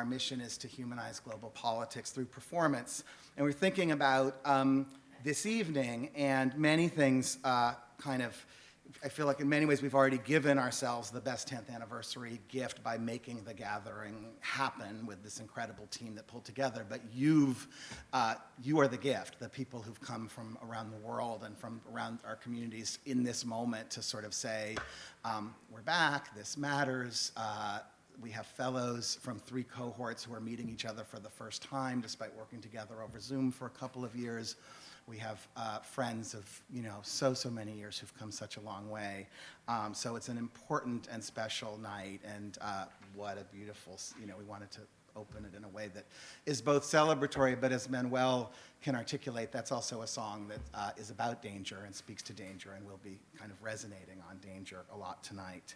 mission is to humanize global politics through performance. And we're thinking about this evening, and many things I feel like in many ways we've already given ourselves the best 10th anniversary gift by making the gathering happen with this incredible team that pulled together. But you are the gift, the people who've come from around the world and from around our communities in this moment to sort of say, we're back, this matters. We have fellows from 3 cohorts who are meeting each other for the first time despite working together over Zoom for a couple of years. We have friends of, so many years who've come such a long way. So it's an important and special night, and what a beautiful, we wanted to open it in a way that is both celebratory, but as Manuel can articulate, that's also a song that is about danger and speaks to danger, and will be kind of resonating on danger a lot tonight.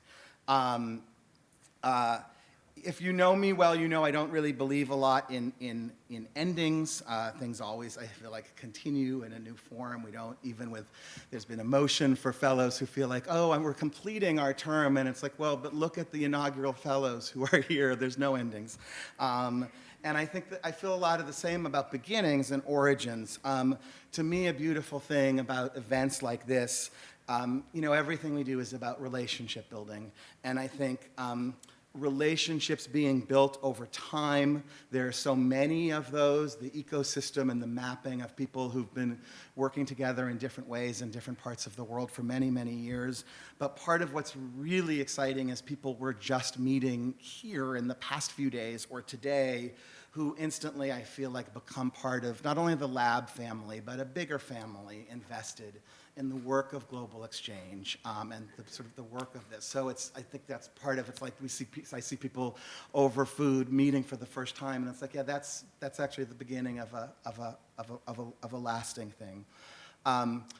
If you know me well, you know I don't really believe a lot in endings. Things always, I feel like, continue in a new form. We don't, even with, there's been emotion for fellows who feel like, oh, we're completing our term, and it's like, well, but look at the inaugural fellows who are here. There's no endings. And I think that I feel a lot of the same about beginnings and origins. To me, a beautiful thing about events like this, everything we do is about relationship building. And I think relationships being built over time. There are so many of those, the ecosystem and the mapping of people who've been working together in different ways in different parts of the world for many, many years. But part of what's really exciting is people we're just meeting here in the past few days or today who instantly, I feel like, become part of not only the lab family, but a bigger family invested in the work of global exchange and the work of this. So I think that's part of it. It's like I see people over food meeting for the first time, and it's like, yeah, that's actually the beginning of a lasting thing.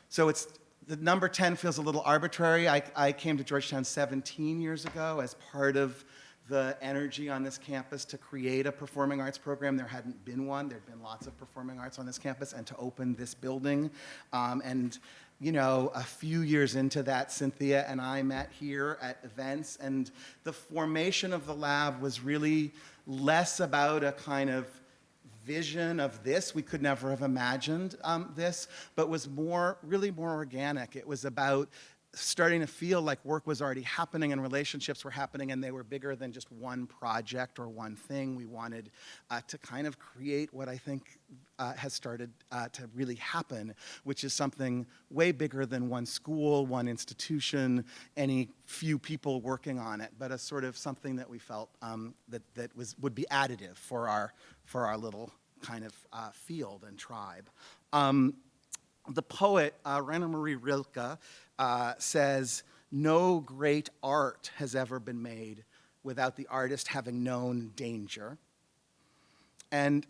So it's the number 10 feels a little arbitrary. I came to Georgetown 17 years ago as part of the energy on this campus to create a performing arts program. There hadn't been one. There'd been lots of performing arts on this campus, and to open this building. A few years into that, Cynthia and I met here at events, and the formation of the lab was really less about a kind of vision of this. We could never have imagined this, but was really more organic. It was about starting to feel like work was already happening and relationships were happening, and they were bigger than just one project or one thing. We wanted to kind of create what I think has started to really happen, which is something way bigger than one school, one institution, any few people working on it, but a sort of something that we felt would be additive for our little kind of field and tribe. The poet Rainer Maria Rilke says, "No great art has ever been made without the artist having known danger." And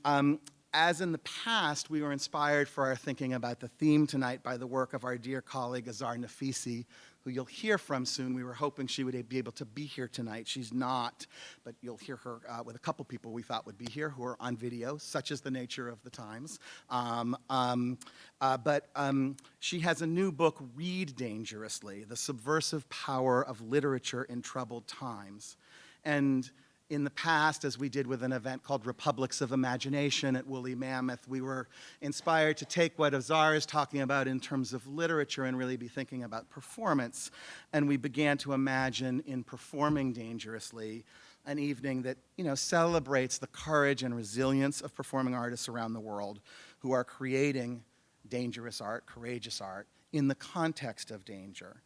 as in the past, we were inspired for our thinking about the theme tonight by the work of our dear colleague Azar Nafisi, who you'll hear from soon. We were hoping she would be able to be here tonight. She's not, but you'll hear her with a couple people we thought would be here who are on video, such is the nature of the times. But she has a new book, Read Dangerously, The Subversive Power of Literature in Troubled Times. And in the past, as we did with an event called Republics of Imagination at Woolly Mammoth, we were inspired to take what Azar is talking about in terms of literature and really be thinking about performance. And we began to imagine in Performing Dangerously an evening that, celebrates the courage and resilience of performing artists around the world who are creating dangerous art, courageous art, in the context of danger.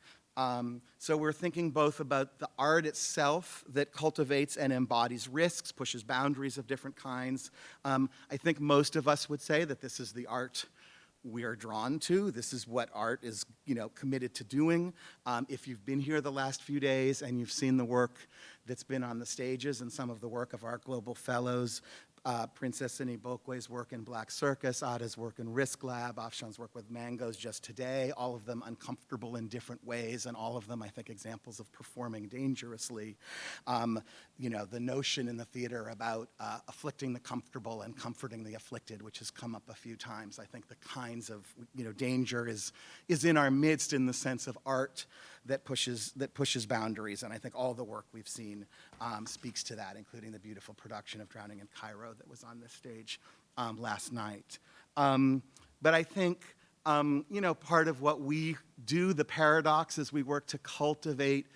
So we're thinking both about the art itself that cultivates and embodies risks, pushes boundaries of different kinds. I think most of us would say that this is the art we are drawn to. This is what art is, committed to doing. If you've been here the last few days and you've seen the work that's been on the stages and some of the work of our global fellows, Princess Inibokwe's work in Black Circus, Ada's work in Risk Lab, Afshan's work with Mangoes just today, all of them uncomfortable in different ways, and all of them, I think, examples of performing dangerously. The notion in the theater about afflicting the comfortable and comforting the afflicted, which has come up a few times. I think the kinds of, danger is in our midst in the sense of art that pushes boundaries. And I think all the work we've seen speaks to that, including the beautiful production of Drowning in Cairo that was on this stage last night. But I think, part of what we do, the paradox, is we work to cultivate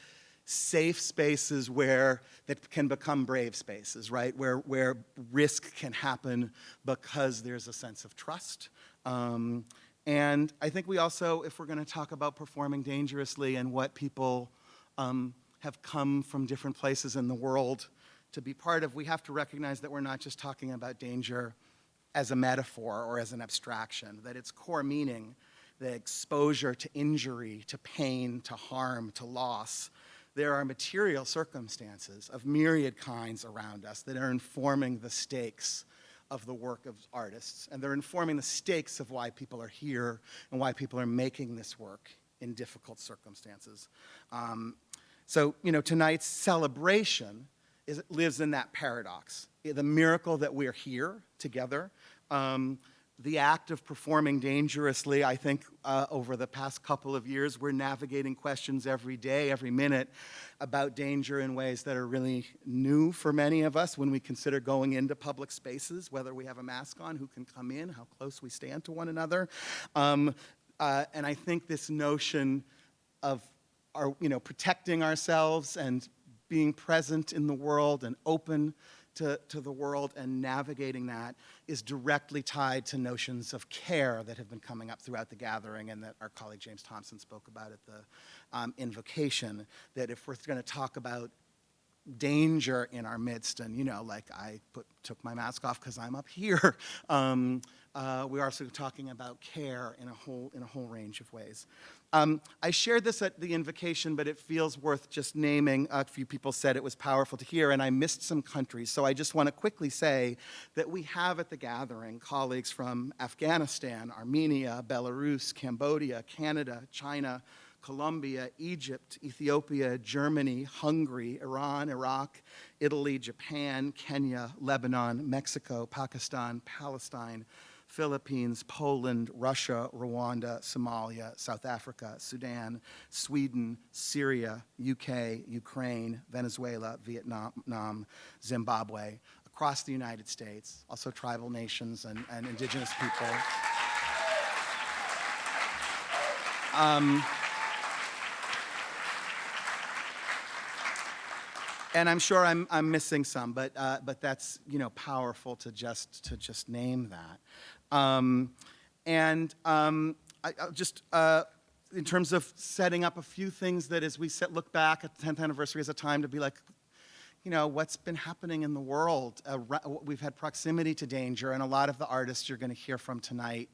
safe spaces that can become brave spaces, right? Where risk can happen because there's a sense of trust. And I think we also, if we're going to talk about performing dangerously and what people have come from different places in the world to be part of, we have to recognize that we're not just talking about danger as a metaphor or as an abstraction, that its core meaning, the exposure to injury, to pain, to harm, to loss, there are material circumstances of myriad kinds around us that are informing the stakes of the work of artists, and they're informing the stakes of why people are here and why people are making this work in difficult circumstances. So tonight's celebration lives in that paradox, the miracle that we're here together. The act of performing dangerously, I think over the past couple of years, we're navigating questions every day, every minute, about danger in ways that are really new for many of us when we consider going into public spaces, whether we have a mask on, who can come in, how close we stand to one another. And I think this notion of protecting ourselves and being present in the world and open to the world and navigating that is directly tied to notions of care that have been coming up throughout the gathering and that our colleague James Thompson spoke about at the invocation, that if we're going to talk about danger in our midst, and I took my mask off because I'm up here, we're also talking about care in a whole range of ways. I shared this at the invocation, but it feels worth just naming. A few people said it was powerful to hear, and I missed some countries. So I just want to quickly say that we have at the gathering colleagues from Afghanistan, Armenia, Belarus, Cambodia, Canada, China, Colombia, Egypt, Ethiopia, Germany, Hungary, Iran, Iraq, Italy, Japan, Kenya, Lebanon, Mexico, Pakistan, Palestine, Philippines, Poland, Russia, Rwanda, Somalia, South Africa, Sudan, Sweden, Syria, UK, Ukraine, Venezuela, Vietnam, Zimbabwe, across the United States, also tribal nations and indigenous people. And I'm sure I'm missing some, but that's powerful to just name that. I'll just in terms of setting up a few things that as we look back at the 10th anniversary as a time to be like, what's been happening in the world. We've had proximity to danger, and a lot of the artists you're going to hear from tonight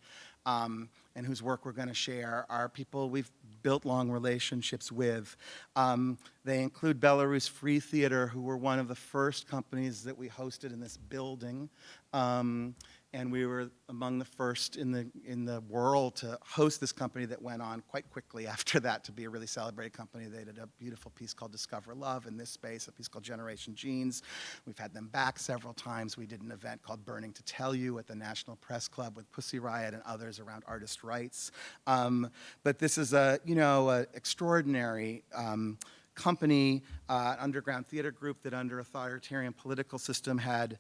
and whose work we're going to share are people we've built long relationships with. They include Belarus Free Theatre, who were one of the first companies that we hosted in this building. And we were among the first in the world to host this company that went on quite quickly after that to be a really celebrated company. They did a beautiful piece called Discover Love in this space, a piece called Generation Genes. We've had them back several times. We did an event called Burning to Tell You at the National Press Club with Pussy Riot and others around artist rights. But this is a extraordinary company, underground theater group that under authoritarian political system had,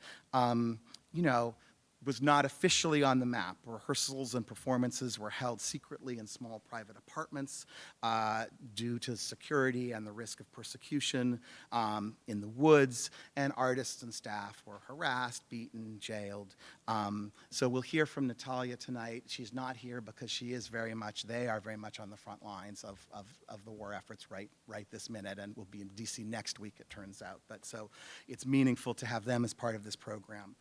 was not officially on the map. Rehearsals and performances were held secretly in small private apartments due to security and the risk of persecution in the woods, and artists and staff were harassed, beaten, jailed. So we'll hear from Natalia tonight. She's not here because they are very much on the front lines of the war efforts right this minute, and will be in DC next week, it turns out. But so it's meaningful to have them as part of this program.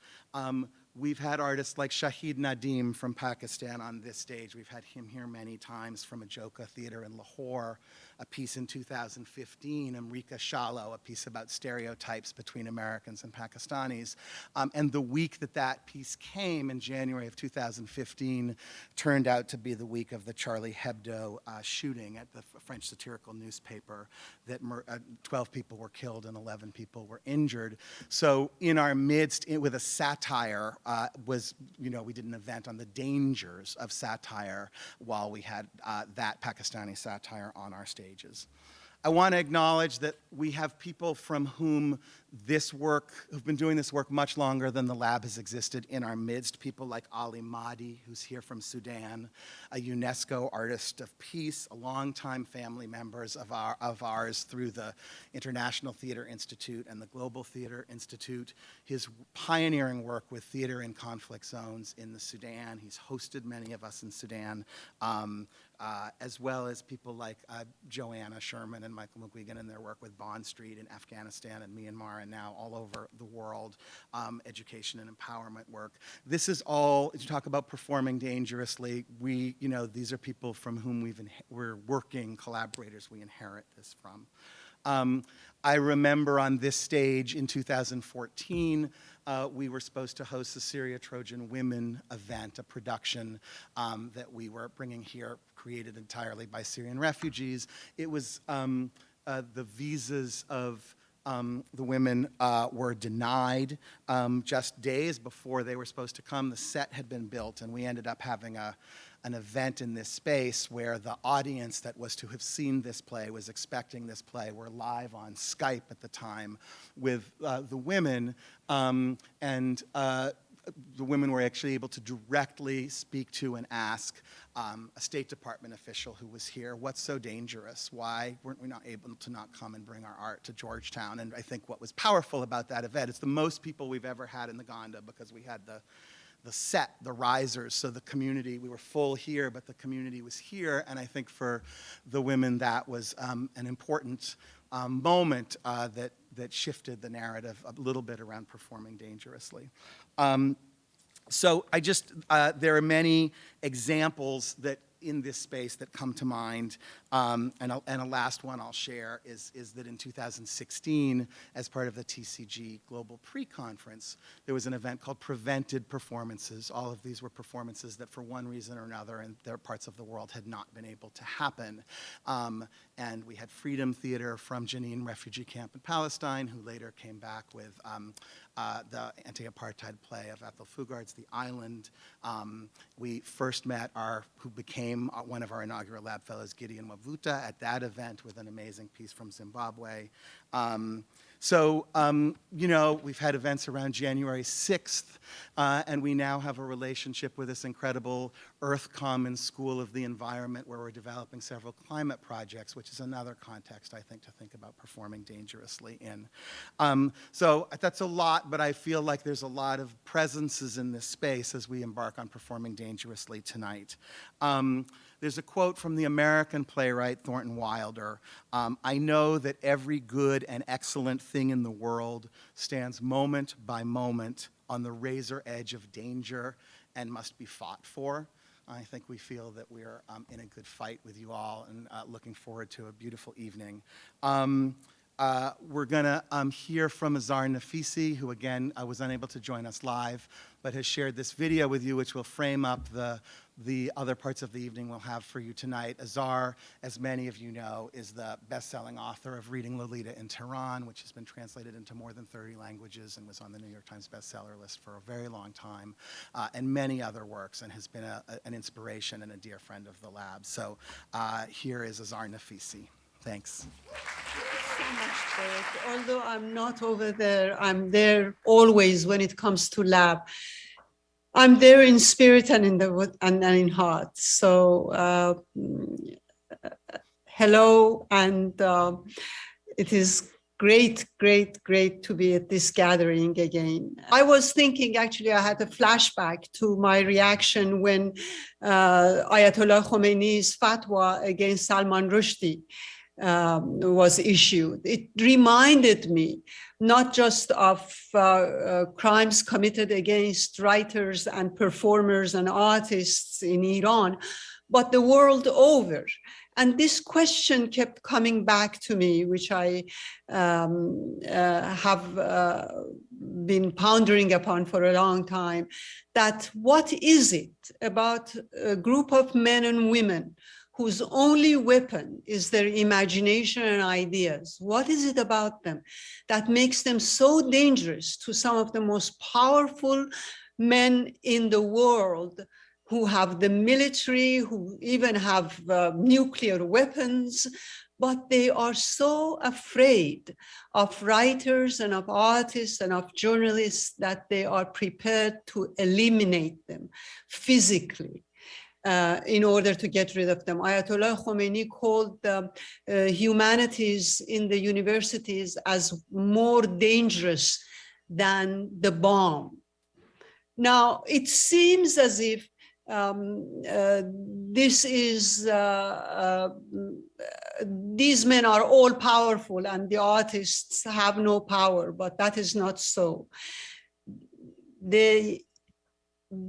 We've had artists like Shahid Nadeem from Pakistan on this stage. We've had him here many times from Ajoka Theater in Lahore, a piece in 2015, Amrika Shallow, a piece about stereotypes between Americans and Pakistanis. And the week that piece came in January of 2015 turned out to be the week of the Charlie Hebdo shooting at the French satirical newspaper that 12 people were killed and 11 people were injured. So in our midst, with a satire, we did an event on the dangers of satire while we had that Pakistani satire on our stage stages. I want to acknowledge that we have people from whom this work, who've been doing this work much longer than the lab has existed in our midst. People like Ali Mahdi, who's here from Sudan, a UNESCO artist of peace, a longtime family members of ours through the International Theater Institute and the Global Theater Institute. His pioneering work with theater in conflict zones in the Sudan. He's hosted many of us in Sudan. As well as people like Joanna Sherman and Michael McGuigan and their work with Bond Street in Afghanistan and Myanmar and now all over the world, education and empowerment work. This is all, as you talk about performing dangerously, these are people from whom we're working collaborators we inherit this from. I remember on this stage in 2014, we were supposed to host the Syria Trojan Women event, a production that we were bringing here, created entirely by Syrian refugees. It was the visas of the women were denied just days before they were supposed to come. The set had been built, and we ended up having an event in this space where the audience that was to have seen this play, was expecting this play, were live on Skype at the time with the women, and the women were actually able to directly speak to and ask a State Department official who was here, what's so dangerous? Why weren't we not able to not come and bring our art to Georgetown? And I think what was powerful about that event, it's the most people we've ever had in the Gonda because we had the set, the risers, so the community, we were full here, but the community was here, and I think for the women that was an important moment that shifted the narrative a little bit around performing dangerously. So there are many examples that in this space that come to mind, and a last one I'll share is that in 2016, as part of the TCG Global Pre-Conference, there was an event called Prevented Performances. All of these were performances that for one reason or another in their parts of the world had not been able to happen. And we had Freedom Theater from Jenin refugee camp in Palestine, who later came back with the anti-apartheid play of Ethel Fugard's The Island. We first met who became one of our inaugural lab fellows, Gideon Wavuta, at that event with an amazing piece from Zimbabwe. We've had events around January 6th, and we now have a relationship with this incredible Earth Commons School of the Environment where we're developing several climate projects, which is another context, I think, to think about performing dangerously in. So that's a lot, but I feel like there's a lot of presences in this space as we embark on performing dangerously tonight. There's a quote from the American playwright Thornton Wilder. I know that every good and excellent thing in the world stands moment by moment on the razor edge of danger and must be fought for. I think we feel that we're in a good fight with you all and looking forward to a beautiful evening. We're going to hear from Azar Nafisi, who again was unable to join us live, but has shared this video with you, which will frame up the other parts of the evening we'll have for you tonight. Azar, as many of you know, is the best-selling author of Reading Lolita in Tehran, which has been translated into more than 30 languages and was on the New York Times bestseller list for a very long time, and many other works, and has been an inspiration and a dear friend of the lab. So here is Azar Nafisi. Thanks. So much, Derek. Although I'm not over there, I'm there always when it comes to lab. I'm there in spirit and in heart. So hello, and it is great to be at this gathering again. I was thinking, actually, I had a flashback to my reaction when Ayatollah Khomeini's fatwa against Salman Rushdie was issued. It reminded me not just of crimes committed against writers and performers and artists in Iran, but the world over. And this question kept coming back to me, which I have been pondering upon for a long time, that what is it about a group of men and women whose only weapon is their imagination and ideas? What is it about them that makes them so dangerous to some of the most powerful men in the world who have the military, who even have nuclear weapons, but they are so afraid of writers and of artists and of journalists that they are prepared to eliminate them physically in order to get rid of them. Ayatollah Khomeini called the humanities in the universities as more dangerous than the bomb. Now, it seems as if these men are all powerful and the artists have no power, but that is not so. The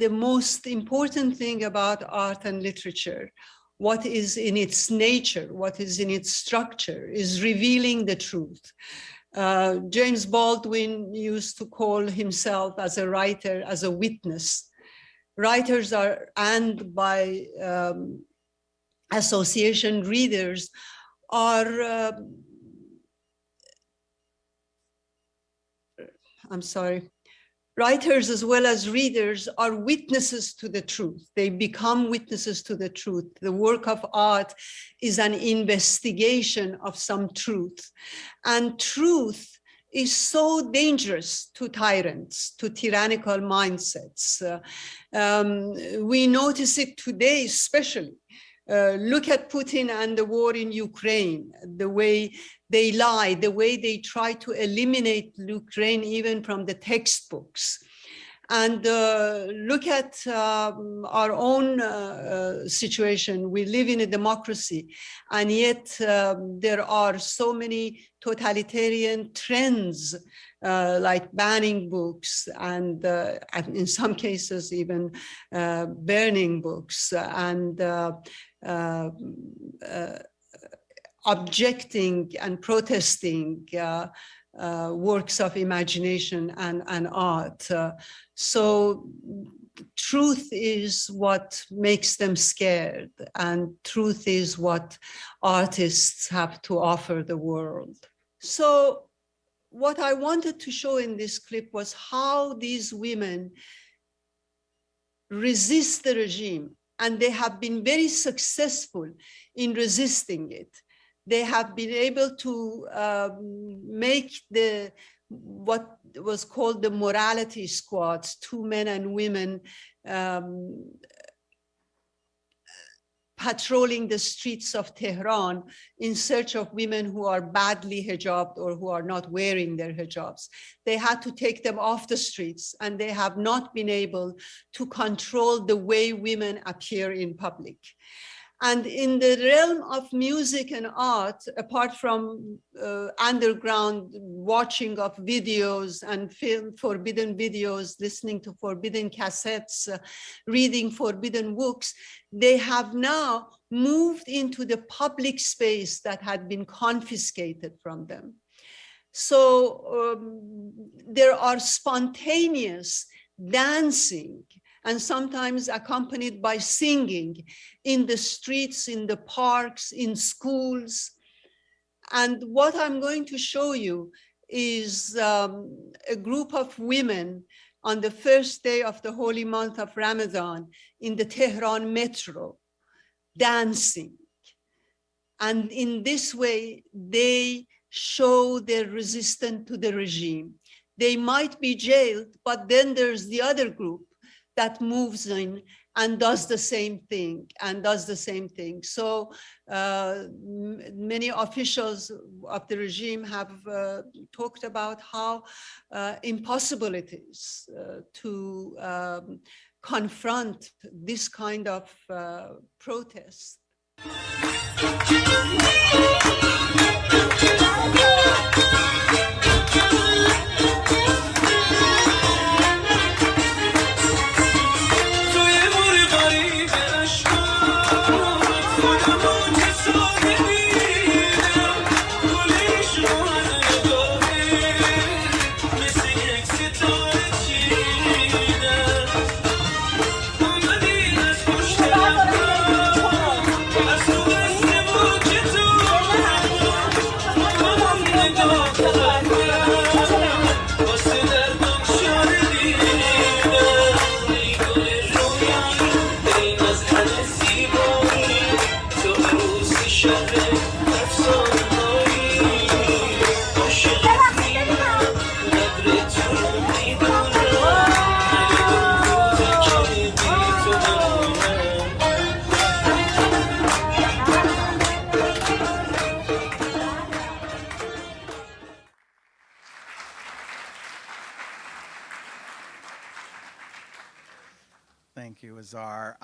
most important thing about art and literature, what is in its nature, what is in its structure, is revealing the truth. James Baldwin used to call himself as a writer, as a witness. Writers are, and by association, readers are, writers as well as readers are witnesses to the truth. They become witnesses to the truth. The work of art is an investigation of some truth. And truth is so dangerous to tyrants, to tyrannical mindsets. We notice it today, especially. Look at Putin and the war in Ukraine, the way they lie, the way they try to eliminate Ukraine even from the textbooks. And look at our own situation. We live in a democracy, and yet there are so many totalitarian trends like banning books and in some cases even burning books and objecting and protesting works of imagination and art. So truth is what makes them scared, and truth is what artists have to offer the world. So what I wanted to show in this clip was how these women resist the regime, and they have been very successful in resisting it. They have been able to make what was called the morality squads, 2 men and women patrolling the streets of Tehran in search of women who are badly hijabed or who are not wearing their hijabs. They had to take them off the streets, and they have not been able to control the way women appear in public. And in the realm of music and art, apart from underground watching of videos and film forbidden videos, listening to forbidden cassettes, reading forbidden books, they have now moved into the public space that had been confiscated from them. So there are spontaneous dancing, and sometimes accompanied by singing in the streets, in the parks, in schools. And what I'm going to show you is a group of women on the first day of the holy month of Ramadan in the Tehran metro, dancing. And in this way, they show their resistance to the regime. They might be jailed, but then there's the other group that moves in and does the same thing, So many officials of the regime have talked about how impossible it is to confront this kind of protest. Thank you, Azar.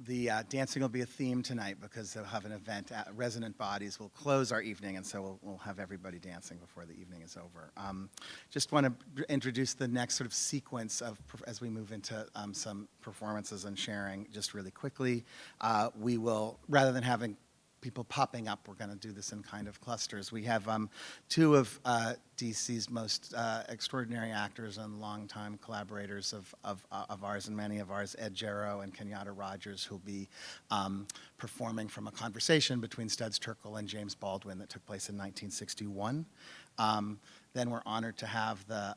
The dancing will be a theme tonight because they'll have an event. Resonant Bodies will close our evening, and so we'll have everybody dancing before the evening is over. Just want to introduce the next sort of sequence of as we move into some performances and sharing just really quickly. We will, rather than having people popping up, we're going to do this in kind of clusters. We have two of DC's most extraordinary actors and longtime collaborators of ours and many of ours, Gero and Kenyatta Rogers, who'll be performing from a conversation between Studs Terkel and James Baldwin that took place in 1961. Then we're honored to have the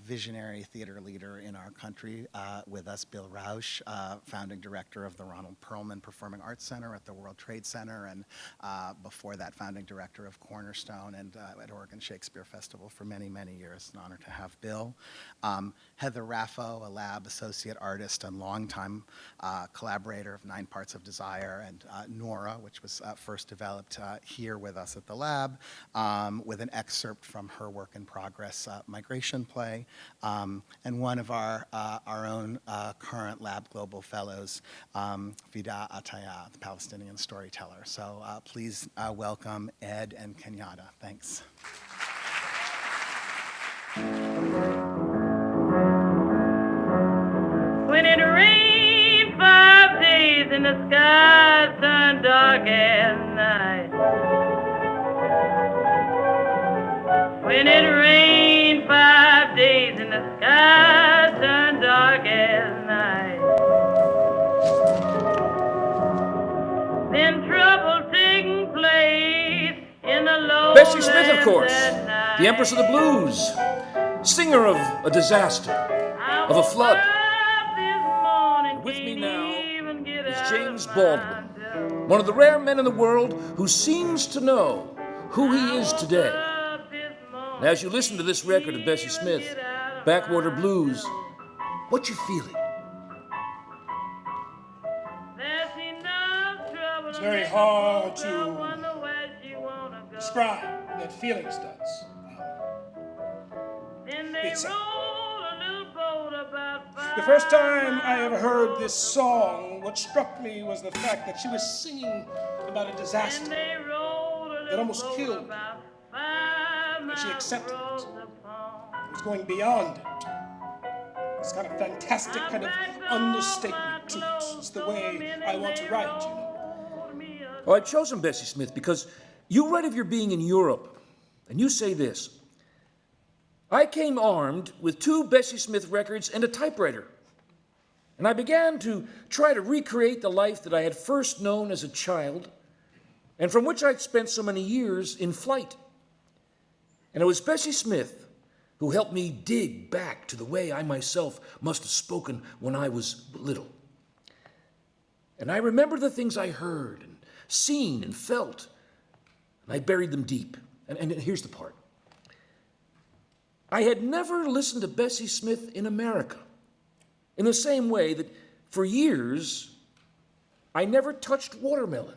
visionary theater leader in our country with us, Bill Rauch, founding director of the Ronald Perelman Performing Arts Center at the World Trade Center, and before that, founding director of Cornerstone and at Oregon Shakespeare Festival for many, many years. An honor to have Bill. Heather Raffo, a lab associate artist and longtime collaborator of 9 Parts of Desire, and Nora, which was first developed here with us at the lab, with an excerpt from her work in progress, Migration Play. And one of our own current Lab Global Fellows, Vida Ataya, the Palestinian storyteller. So please welcome Ed and Kenyatta. Thanks. When it rained 5 days and the sky turned dark as night. When it rained 5 days and the sky turned dark as night. Then trouble taking place in the lowlands. Bessie Smith, of course, the Empress of the Blues, singer of a disaster, of a flood. And with me now is James Baldwin, one of the rare men in the world who seems to know who he is today. And as you listen to this record of Bessie Smith, Backwater Blues, what you feeling? It's very hard to describe that feeling, Studs. It's the first time I ever heard this song, what struck me was the fact that she was singing about a disaster that almost killed her. But she accepted it. It was going beyond it. This kind of fantastic kind of understatement to it. It's the way I want to write, you know. Well, I've chosen Bessie Smith because you write of your being in Europe, and you say this: I came armed with 2 Bessie Smith records and a typewriter, and I began to try to recreate the life that I had first known as a child, and from which I'd spent so many years in flight. And it was Bessie Smith who helped me dig back to the way I myself must have spoken when I was little. And I remember the things I heard and seen and felt, and I buried them deep. And here's the part. I had never listened to Bessie Smith in America, in the same way that for years I never touched watermelon.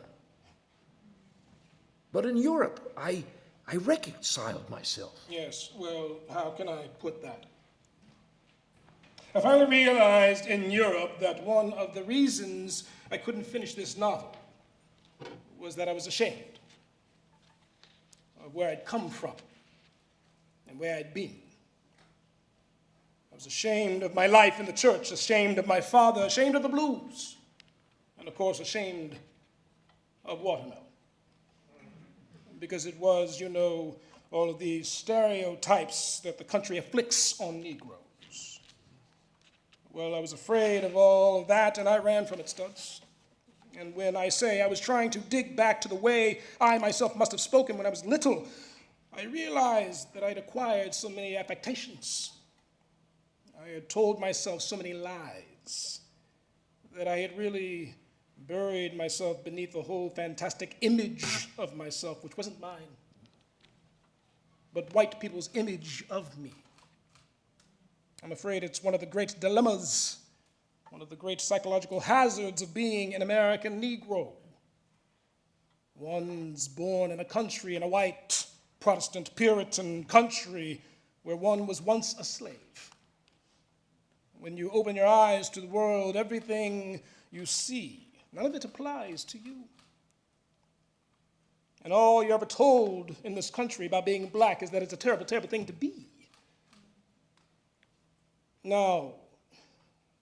But in Europe, I reconciled myself. Yes, well, how can I put that? I finally realized in Europe that one of the reasons I couldn't finish this novel was that I was ashamed of where I'd come from and where I'd been. I was ashamed of my life in the church, ashamed of my father, ashamed of the blues, and of course ashamed of watermelon. Because it was, you know, all of these stereotypes that the country afflicts on Negroes. Well, I was afraid of all of that, and I ran from it, Studs. And when I say I was trying to dig back to the way I myself must have spoken when I was little, I realized that I'd acquired so many affectations. I had told myself so many lies that I had really buried myself beneath a whole fantastic image of myself, which wasn't mine, but white people's image of me. I'm afraid it's one of the great dilemmas, one of the great psychological hazards of being an American Negro. One's born in a country, in a white, Protestant, Puritan country, where one was once a slave. When you open your eyes to the world, everything you see, none of it applies to you. And all you're ever told in this country about being black is that it's a terrible, terrible thing to be. Now,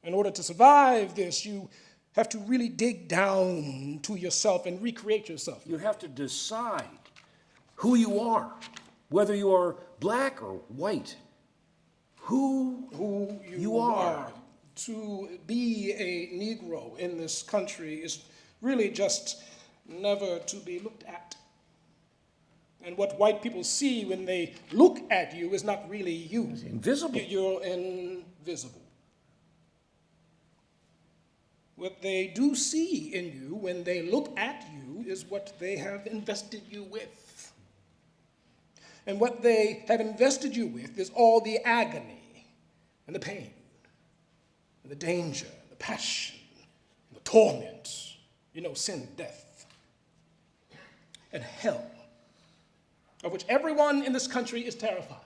in order to survive this, you have to really dig down to yourself and recreate yourself. You have to decide who you are, whether you are black or white. Who you are. To be a Negro in this country is really just never to be looked at. And what white people see when they look at you is not really you. It's invisible. You're invisible. What they do see in you when they look at you is what they have invested you with. And what they have invested you with is all the agony and the pain and the danger, the passion, and the torment, sin, death, and hell, of which everyone in this country is terrified.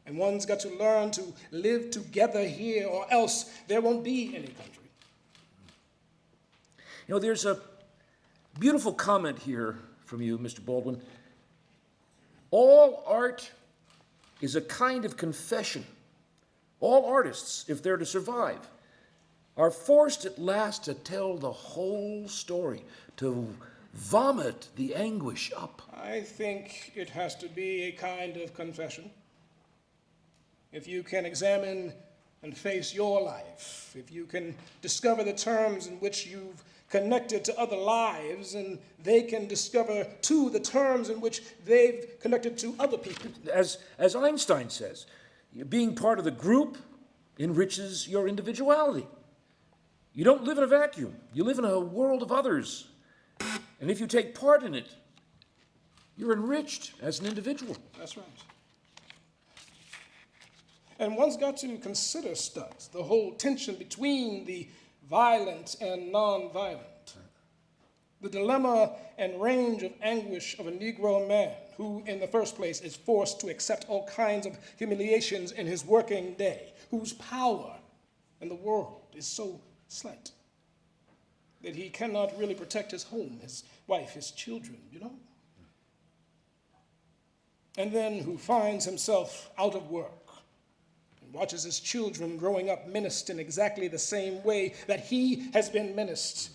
And one's got to learn to live together here, or else there won't be any country. There's a beautiful comment here from you, Mr. Baldwin. All art is a kind of confession. All artists, if they're to survive, are forced at last to tell the whole story, to vomit the anguish up. I think it has to be a kind of confession. If you can examine and face your life, if you can discover the terms in which you've connected to other lives, and they can discover, too, the terms in which they've connected to other people. As Einstein says, being part of the group enriches your individuality. You don't live in a vacuum. You live in a world of others. And if you take part in it, you're enriched as an individual. That's right. And one's got to consider, Studs, the whole tension between the violent and non-violent, the dilemma and range of anguish of a Negro man who, in the first place, is forced to accept all kinds of humiliations in his working day, whose power in the world is so slight that he cannot really protect his home, his wife, his children, And then who finds himself out of work, watches his children growing up menaced in exactly the same way that he has been menaced.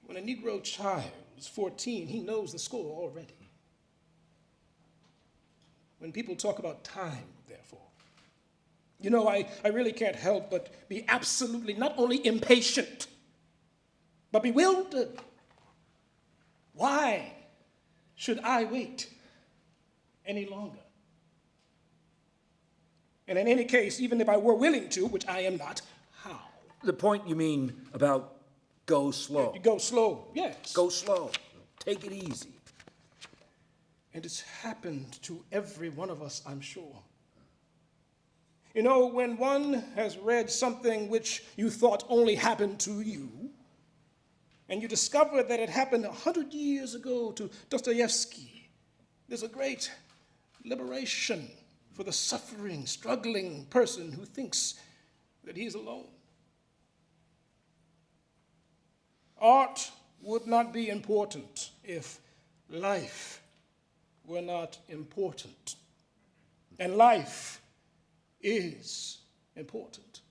When a Negro child is 14, he knows the score already. When people talk about time, therefore, I really can't help but be absolutely not only impatient, but bewildered. Why should I wait any longer? And in any case, even if I were willing to, which I am not, how? The point you mean about go slow. You go slow, yes. Go slow. Take it easy. And it's happened to every one of us, I'm sure. When one has read something which you thought only happened to you, and you discover that it happened 100 years ago to Dostoevsky, there's a great liberation for the suffering, struggling person who thinks that he's alone. Art would not be important if life were not important. And life is important.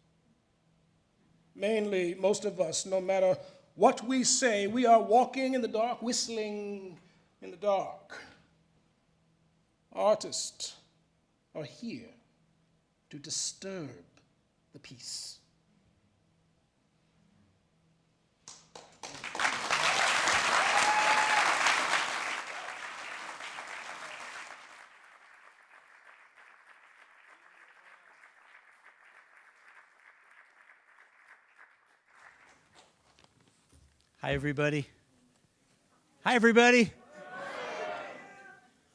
Mainly, most of us, no matter what we say, we are walking in the dark, whistling in the dark. Artists are here to disturb the peace. Hi, everybody. Hi, everybody.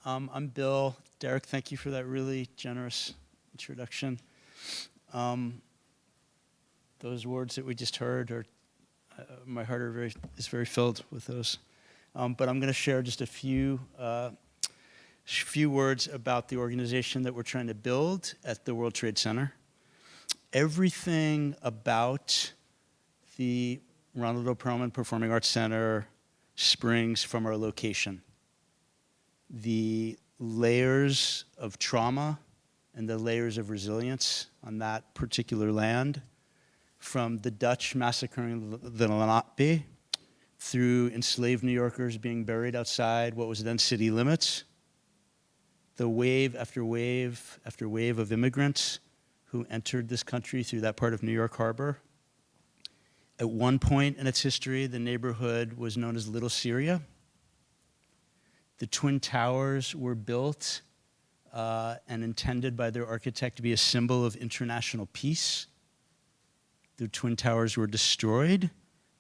I'm Bill. Derek, thank you for that really generous introduction. Those words that we just heard are, my heart is very filled with those. But I'm going to share just a few few words about the organization that we're trying to build at the World Trade Center. Everything about the Ronald O. Perelman Performing Arts Center springs from our location. The layers of trauma and the layers of resilience on that particular land, from the Dutch massacring the Lenape, through enslaved New Yorkers being buried outside what was then city limits, the wave after wave after wave of immigrants who entered this country through that part of New York Harbor. At one point in its history, the neighborhood was known as Little Syria. The Twin Towers were built and intended by their architect to be a symbol of international peace. The Twin Towers were destroyed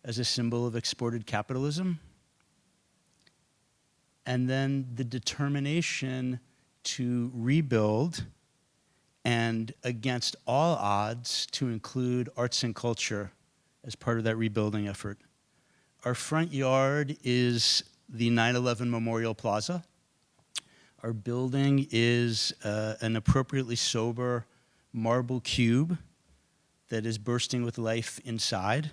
as a symbol of exported capitalism. And then the determination to rebuild, and against all odds, to include arts and culture as part of that rebuilding effort. Our front yard is the 9/11 Memorial Plaza. Our building is an appropriately sober marble cube that is bursting with life inside.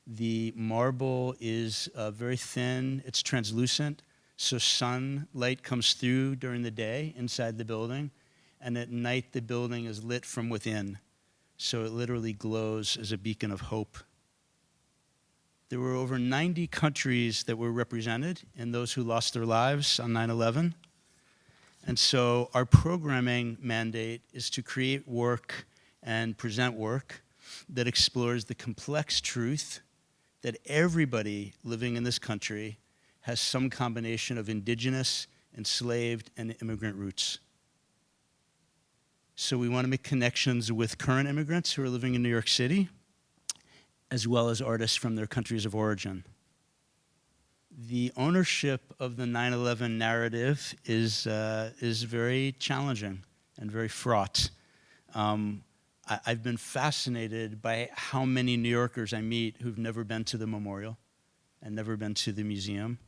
The marble is very thin, it's translucent, so sunlight comes through during the day inside the building, and at night the building is lit from within, so it literally glows as a beacon of hope. There were over 90 countries that were represented in those who lost their lives on 9/11. And so our programming mandate is to create work and present work that explores the complex truth that everybody living in this country has some combination of indigenous, enslaved, and immigrant roots. So we want to make connections with current immigrants who are living in New York City, as well as artists from their countries of origin. The ownership of the 9/11 narrative is very challenging and very fraught. I've been fascinated by how many New Yorkers I meet who've never been to the memorial and never been to the museum.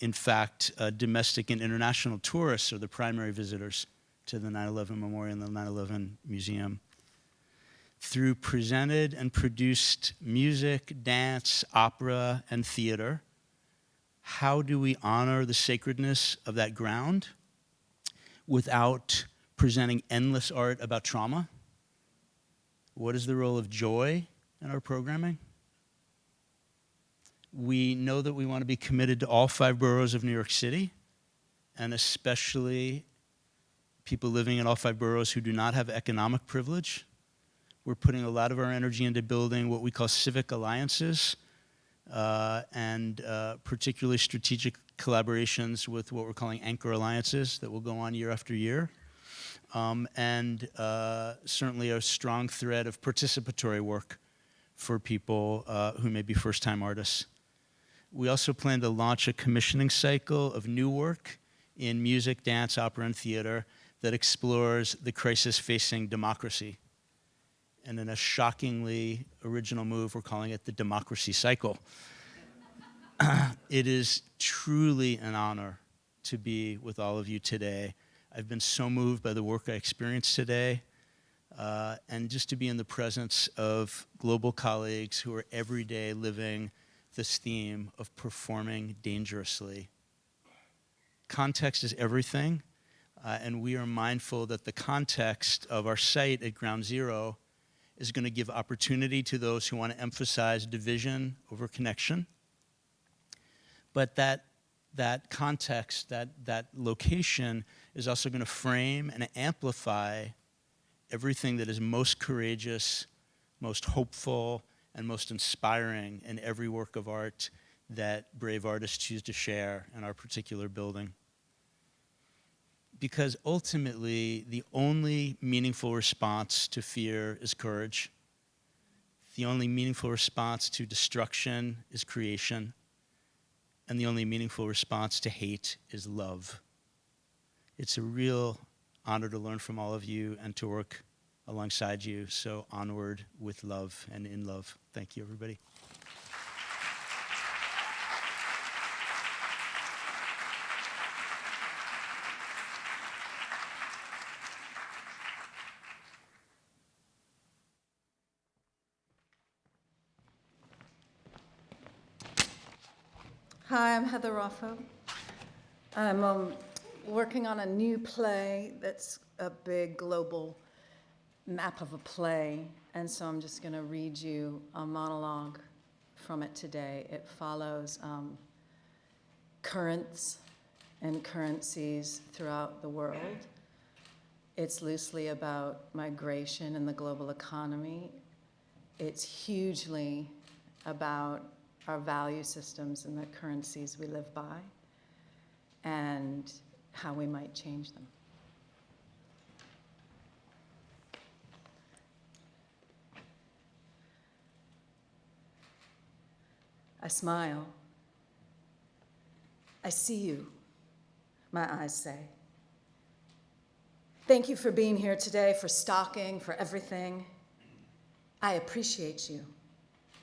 In fact, domestic and international tourists are the primary visitors to the 9/11 memorial and the 9/11 museum. Through presented and produced music, dance, opera, and theater, how do we honor the sacredness of that ground without presenting endless art about trauma? What is the role of joy in our programming? We know that we want to be committed to all 5 boroughs of New York City, and especially people living in all 5 boroughs who do not have economic privilege. We're putting a lot of our energy into building what we call civic alliances, and particularly strategic collaborations with what we're calling anchor alliances that will go on year after year. And certainly a strong thread of participatory work for people who may be first-time artists. We also plan to launch a commissioning cycle of new work in music, dance, opera, and theater that explores the crisis facing democracy. And in a shockingly original move, we're calling it the Democracy Cycle. It is truly an honor to be with all of you today. I've been so moved by the work I experienced today, and just to be in the presence of global colleagues who are every day living this theme of performing dangerously. Context is everything, and we are mindful that the context of our site at Ground Zero is going to give opportunity to those who want to emphasize division over connection. But that context, that location is also going to frame and amplify everything that is most courageous, most hopeful, and most inspiring in every work of art that brave artists choose to share in our particular building. Because ultimately, the only meaningful response to fear is courage. The only meaningful response to destruction is creation. And the only meaningful response to hate is love. It's a real honor to learn from all of you and to work alongside you. So onward with love and in love. Thank you, everybody. Hi, I'm Heather Raffo. I'm working on a new play that's a big global map of a play, and so I'm just going to read you a monologue from it today. It follows currents and currencies throughout the world. It's loosely about migration and the global economy. It's hugely about our value systems and the currencies we live by, and how we might change them. I smile. I see you, my eyes say. Thank you for being here today, for stocking, for everything. I appreciate you,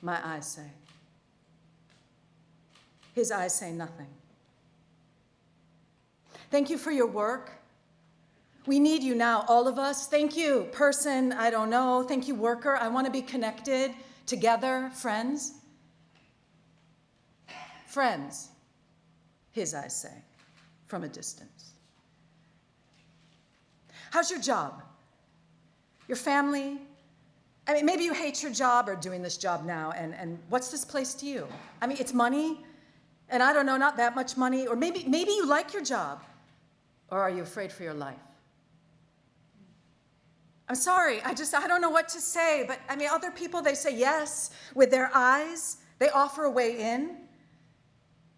my eyes say. His eyes say nothing. Thank you for your work. We need you now, all of us. Thank you, person, I don't know. Thank you, worker. I want to be connected, together, friends. Friends, his eyes say, from a distance. How's your job? Your family? I mean, maybe you hate your job or doing this job now, and what's this place to you? I mean, it's money, and I don't know, not that much money, or maybe you like your job, or are you afraid for your life? I'm sorry, I don't know what to say, but I mean, other people, they say yes with their eyes. They offer a way in.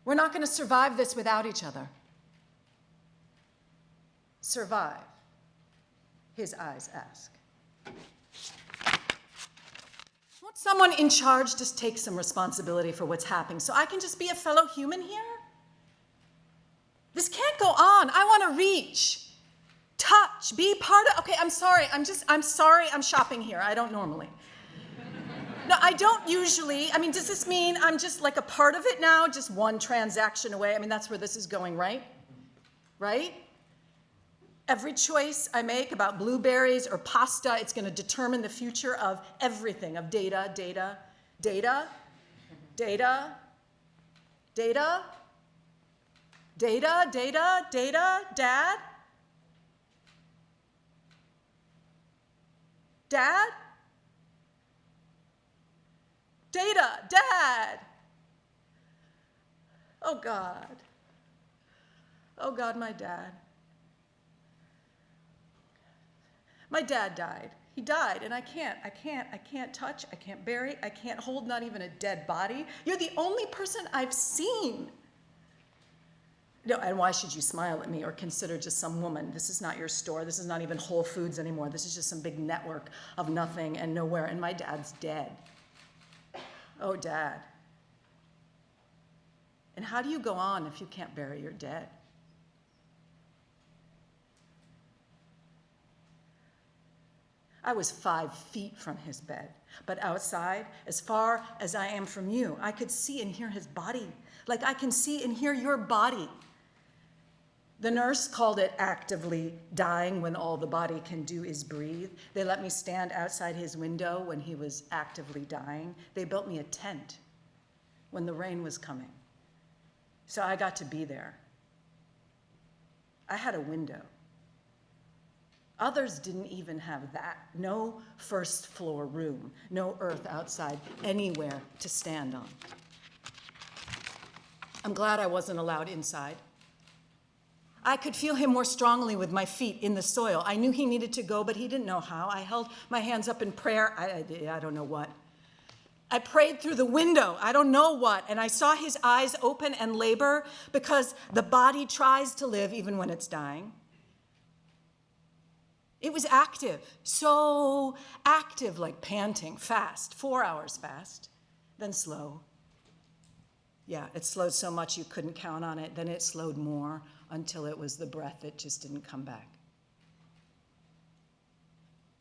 We're not going to survive this without each other. Survive, his eyes ask. Won't someone in charge just take some responsibility for what's happening so I can just be a fellow human here? This can't go on. I want to reach, touch, be part of. Okay, I'm sorry. I'm shopping here. I don't normally. No, I don't usually. I mean, does this mean I'm just like a part of it now, just one transaction away? I mean, that's where this is going, right? Right? Every choice I make about blueberries or pasta, it's going to determine the future of everything, of data, data, data, data, data, data, data, data, dad? Dad? Data, dad. Oh God. Oh God, my dad. My dad died. He died, and I can't touch, I can't bury, I can't hold not even a dead body. You're the only person I've seen. No, and why should you smile at me or consider just some woman? This is not your store. This is not even Whole Foods anymore. This is just some big network of nothing and nowhere, and my dad's dead. Oh, Dad. And how do you go on if you can't bury your dead? I was 5 feet from his bed, but outside, as far as I am from you, I could see and hear his body, like I can see and hear your body. The nurse called it actively dying when all the body can do is breathe. They let me stand outside his window when he was actively dying. They built me a tent when the rain was coming. So I got to be there. I had a window. Others didn't even have that. No first floor room, no earth outside, anywhere to stand on. I'm glad I wasn't allowed inside. I could feel him more strongly with my feet in the soil. I knew he needed to go, but he didn't know how. I held my hands up in prayer. I don't know what. I prayed through the window. I don't know what. And I saw his eyes open and labor because the body tries to live even when it's dying. It was active, so active, like panting, fast, 4 hours fast, then slow. Yeah, it slowed so much you couldn't count on it. Then it slowed more until it was the breath that just didn't come back.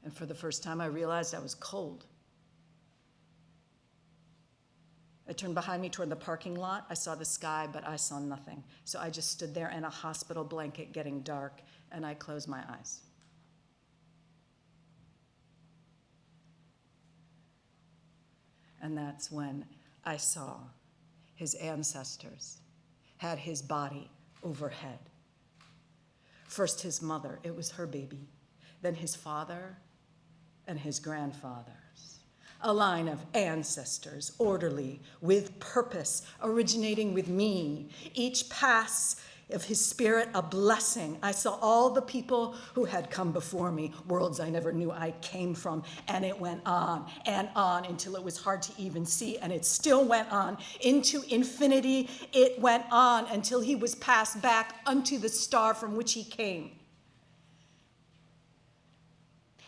And for the first time, I realized I was cold. I turned behind me toward the parking lot. I saw the sky, but I saw nothing. So I just stood there in a hospital blanket getting dark, and I closed my eyes. And that's when I saw his ancestors had his body overhead. First his mother, it was her baby, then his father and his grandfathers. A line of ancestors, orderly, with purpose, originating with me. Each pass of his spirit a blessing. I saw all the people who had come before me, worlds I never knew I came from, and it went on and on until it was hard to even see, and it still went on into infinity. It went on until he was passed back unto the star from which he came.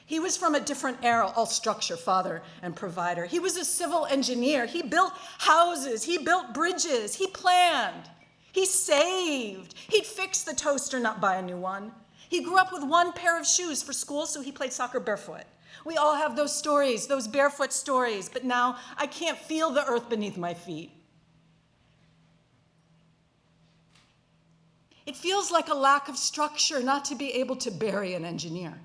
He was from a different era, all structure, father and provider. He was a civil engineer. He built houses. He built bridges. He planned. He saved. He'd fix the toaster, not buy a new one. He grew up with one pair of shoes for school, so he played soccer barefoot. We all have those stories, those barefoot stories, but now I can't feel the earth beneath my feet. It feels like a lack of structure not to be able to bury an engineer.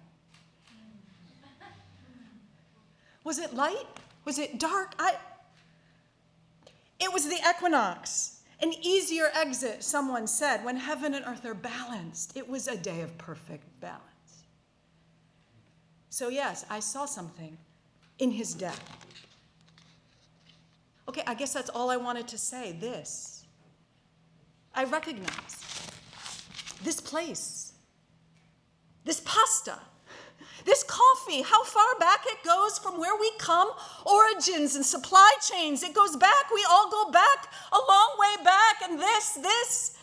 Was it light? Was it dark? It was the equinox, an easier exit, someone said, when heaven and earth are balanced. It was a day of perfect balance. So yes, I saw something in his death. Okay, I guess that's all I wanted to say, this. I recognize this place, this pasta, this coffee, how far back it goes from where we come, origins and supply chains. It goes back, we all go back, a long way back, and this.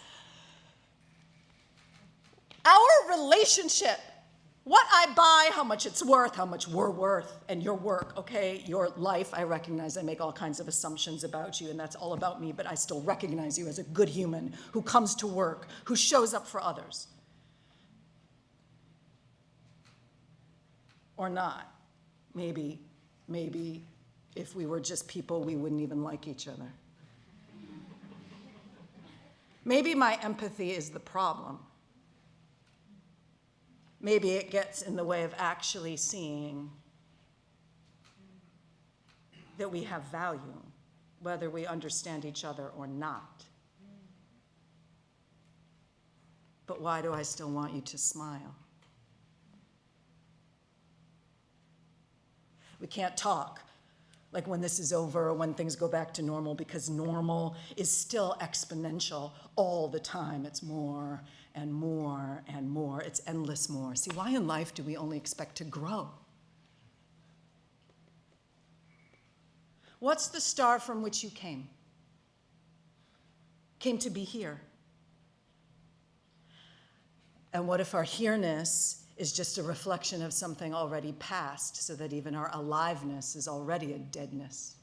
Our relationship, what I buy, how much it's worth, how much we're worth, and your work, okay, your life. I recognize I make all kinds of assumptions about you, and that's all about me, but I still recognize you as a good human who comes to work, who shows up for others. Or not. Maybe if we were just people, we wouldn't even like each other. Maybe my empathy is the problem. Maybe it gets in the way of actually seeing that we have value, whether we understand each other or not. But why do I still want you to smile? We can't talk like when this is over or when things go back to normal, because normal is still exponential all the time. It's more and more and more. It's endless more. See, why in life do we only expect to grow? What's the star from which you came? Came to be here. And what if our here-ness is just a reflection of something already past, so that even our aliveness is already a deadness?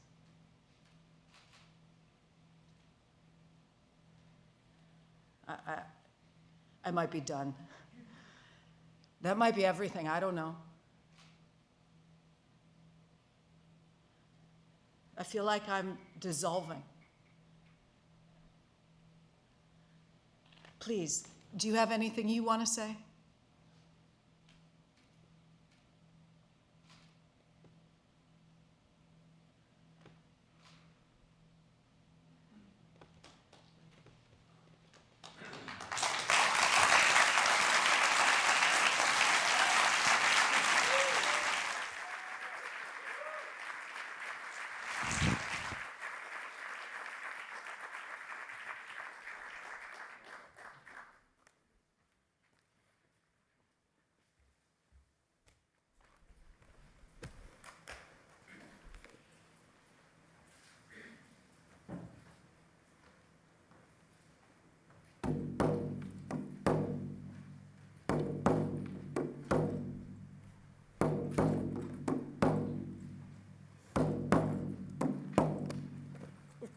I might be done. That might be everything, I don't know. I feel like I'm dissolving. Please, do you have anything you want to say?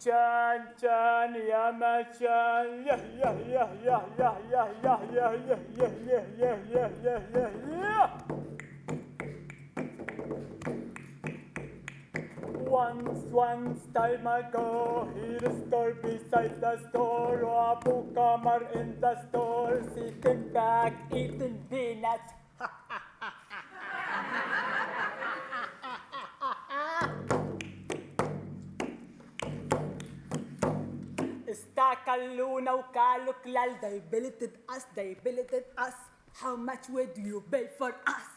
Chan chan yama chan yeah yeah yeah yeah yeah yeah yeah yeah yeah yeah yeah yeah yeah yeah yeah. Once time ago, he the store beside the store, Abu Kamar in the store, sitting back eating peanuts. Stack كلونا وكالو كلال. They billeted us. How much would you pay for us?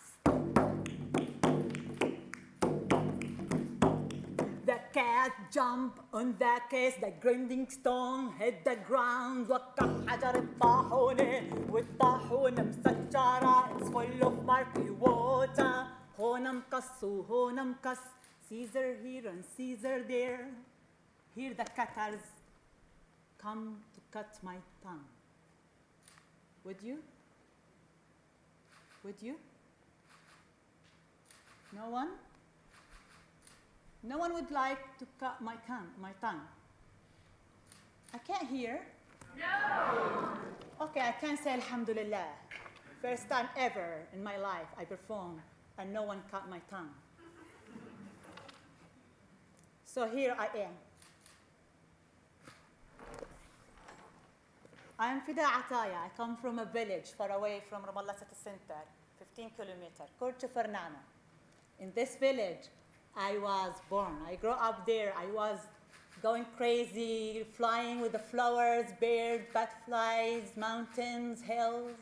The cat jumped on the case, the grinding stone hit the ground. وقع حجر الطاحونة والطاحونة مسكرة. It's full of murky water. هون مقص وهون مقص. Caesar here and Caesar there. Here the cutters come to cut my tongue. Would you? Would you? No one? No one would like to cut my tongue. I can't hear. No. Okay, I can say Alhamdulillah. First time ever in my life I performed and no one cut my tongue. So here I am. I am Fida Ataya. I come from a village far away from Ramallah City Center, 15 kilometers, Kurcha Fernano. In this village, I was born. I grew up there. I was going crazy, flying with the flowers, birds, butterflies, mountains, hills.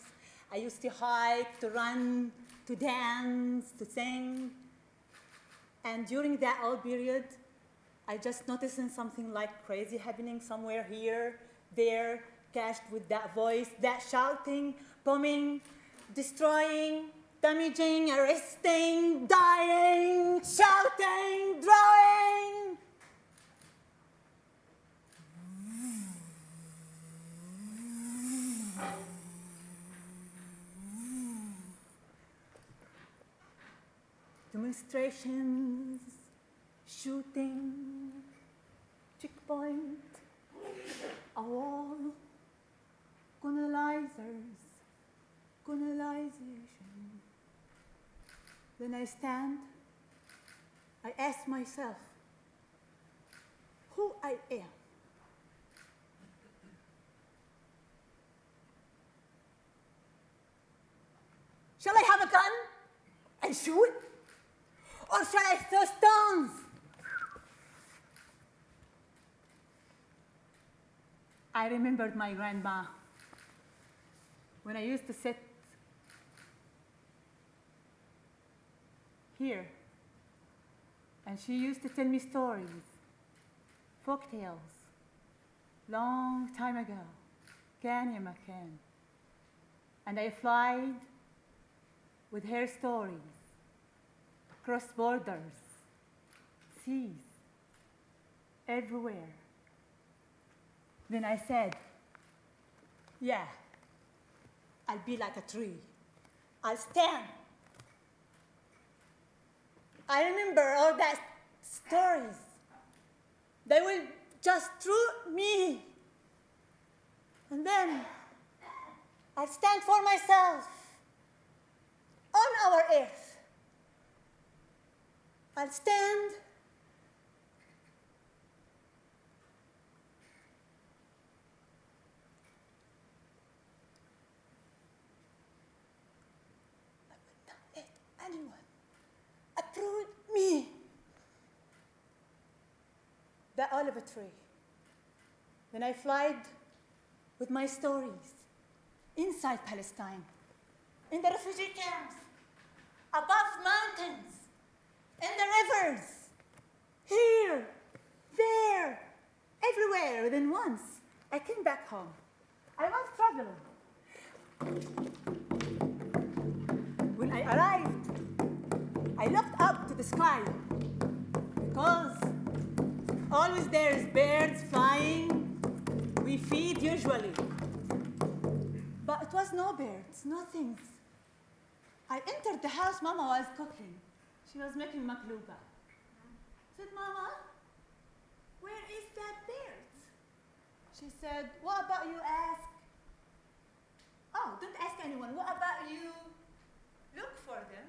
I used to hike, to run, to dance, to sing. And during that old period, I just noticed something like crazy happening somewhere here, there, cashed with that voice, that shouting, bombing, destroying, damaging, arresting, dying, shouting, drawing. Demonstrations, shooting, checkpoint, a wall, colonizers, colonization. Then I stand, I ask myself, who I am. Shall I have a gun and shoot? Or shall I throw stones? I remembered my grandma when I used to sit here, and she used to tell me stories, folk tales, long time ago, Kenya Makan. And I flied with her stories, across borders, seas, everywhere. Then I said, yeah, I'll be like a tree. I'll stand. I remember all that stories. They will just through me. And then I'll stand for myself on our earth. I'll stand anyone uproot me. The olive tree. Then I flied with my stories inside Palestine, in the refugee camps, above mountains, in the rivers, here, there, everywhere. Then once I came back home. I was traveling. When I arrived, I looked up to the sky because always there's birds flying. We feed usually. But it was no birds, no things. I entered the house, Mama was cooking. She was making makluba. I said, Mama, where is that bird? She said, what about you ask? Oh, don't ask anyone. What about you look for them?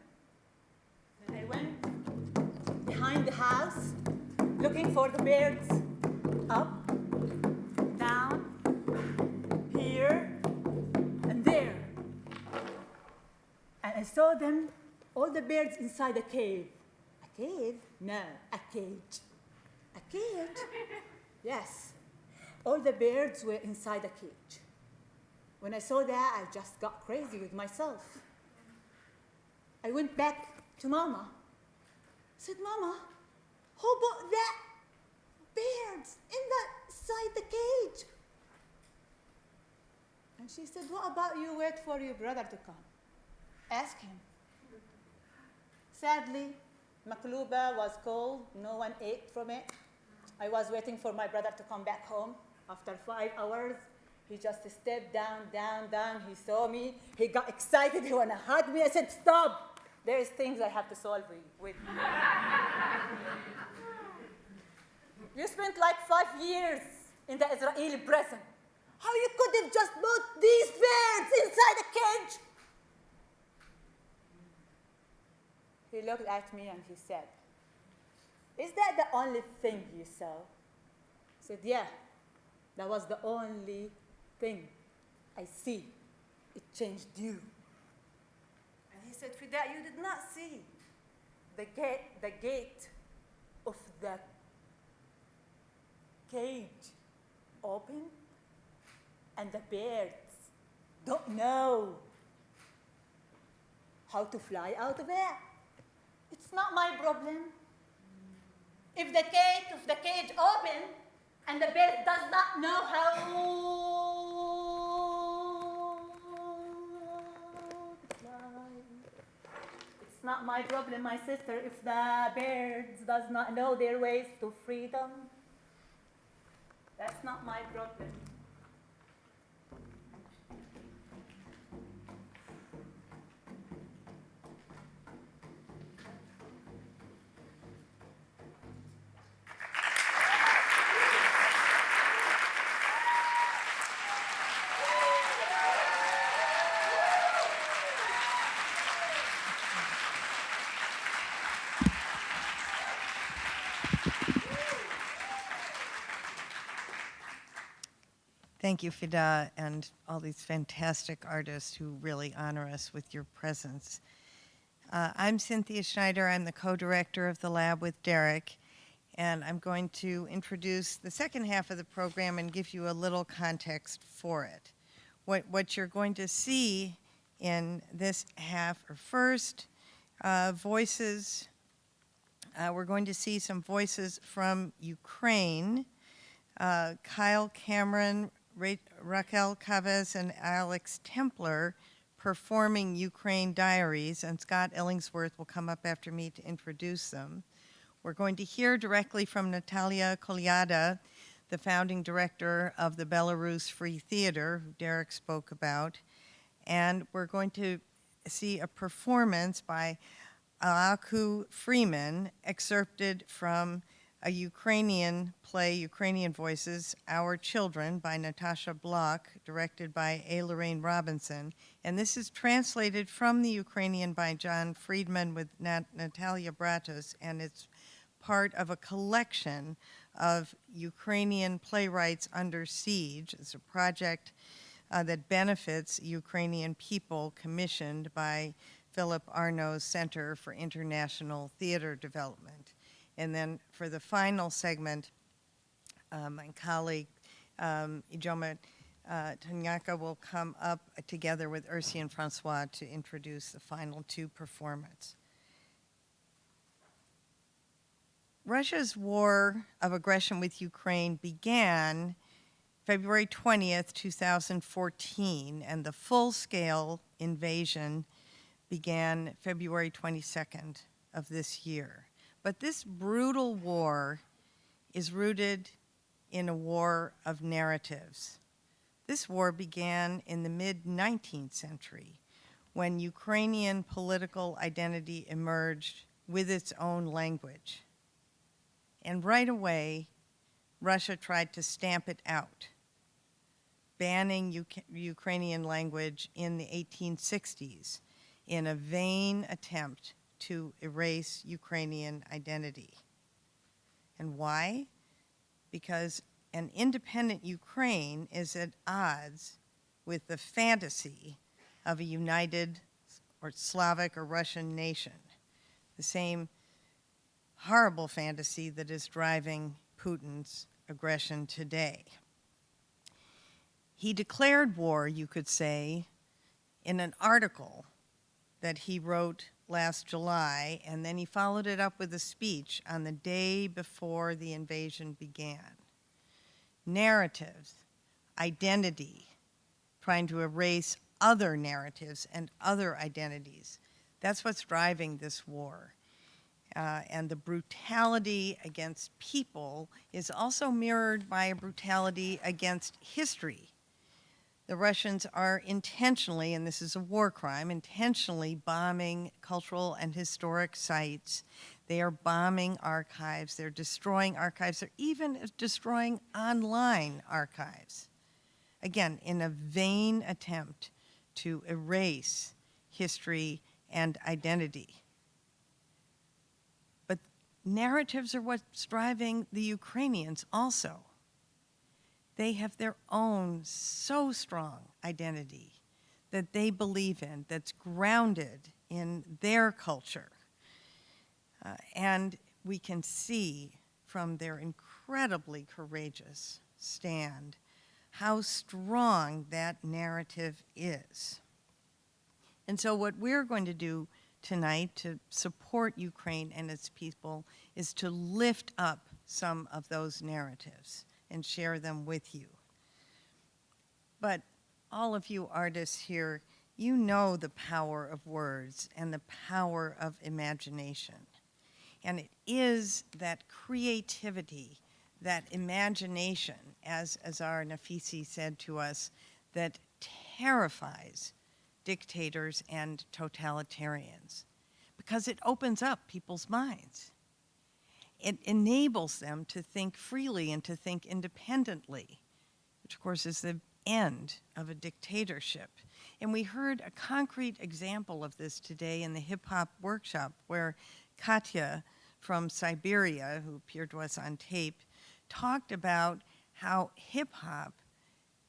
Then I went behind the house, looking for the birds, up, down, here, and there. And I saw them, all the birds inside a cave. A cave? No, a cage. A cage? Yes. all the birds were inside a cage. When I saw that, I just got crazy with myself. I went back to Mama. I said, Mama, who bought that birds inside the cage? And she said, what about you wait for your brother to come? Ask him. Sadly, Makluba was cold. No one ate from it. I was waiting for my brother to come back home. After 5 hours, he just stepped down. He saw me. He got excited. He wanted to hug me. I said, stop. There's things I have to solve with you. You spent like 5 years in the Israeli prison. How you could have just put these birds inside a cage? He looked at me and he said, is that the only thing you saw? I said, yeah, that was the only thing I see. It changed you. And he said, Fida, you did not see the gate of the cage open, and the birds don't know how to fly out of it. It's not my problem. If the gate of the cage open and the bird does not know how to fly, it's not my problem, my sister, if the birds does not know their ways to freedom. That's not my problem. Thank you, Fida, and all these fantastic artists who really honor us with your presence. I'm Cynthia Schneider. I'm the co-director of the lab with Derek, and I'm going to introduce the second half of the program and give you a little context for it. What you're going to see in this half are first voices. We're going to see some voices from Ukraine. Kyle Cameron, Raquel Chavez, and Alex Templer performing Ukraine Diaries, and Scott Illingsworth will come up after me to introduce them. We're going to hear directly from Natalia Kenyatta, the founding director of the Belarus Free Theatre, who Derek spoke about, and we're going to see a performance by Alaku Freeman, excerpted from a Ukrainian play, Ukrainian Voices, Our Children, by Natasha Block, directed by A. Lorraine Robinson. And this is translated from the Ukrainian by John Friedman with Natalia Bratos, and it's part of a collection of Ukrainian playwrights under siege. It's a project that benefits Ukrainian people, commissioned by Philip Arno's Center for International Theater Development. And then for the final segment, my colleague Ijoma Tanyaka will come up together with Ursi and Francois to introduce the final two performers. Russia's war of aggression with Ukraine began February 20th, 2014, and the full-scale invasion began February 22nd of this year. But this brutal war is rooted in a war of narratives. This war began in the mid-19th century when Ukrainian political identity emerged with its own language. And right away, Russia tried to stamp it out, banning Ukrainian language in the 1860s in a vain attempt to erase Ukrainian identity. And why? Because an independent Ukraine is at odds with the fantasy of a united or Slavic or Russian nation, the same horrible fantasy that is driving Putin's aggression today. He declared war, you could say, in an article that he wrote last July, and then he followed it up with a speech on the day before the invasion began. Narratives, identity, trying to erase other narratives and other identities. That's what's driving this war. And the brutality against people is also mirrored by a brutality against history. The Russians are intentionally, and this is a war crime, intentionally bombing cultural and historic sites. They are bombing archives, they're destroying archives, they're even destroying online archives. Again, in a vain attempt to erase history and identity. But narratives are what's driving the Ukrainians also. They have their own so strong identity that they believe in, that's grounded in their culture. And we can see from their incredibly courageous stand how strong that narrative is. And so what we're going to do tonight to support Ukraine and its people is to lift up some of those narratives and share them with you. But all of you artists here, you know the power of words and the power of imagination. And it is that creativity, that imagination, as Azar Nafisi said to us, that terrifies dictators and totalitarians, because it opens up people's minds. It enables them to think freely and to think independently, which of course is the end of a dictatorship. And we heard a concrete example of this today in the hip-hop workshop where Katya from Siberia, who appeared to us on tape, talked about how hip-hop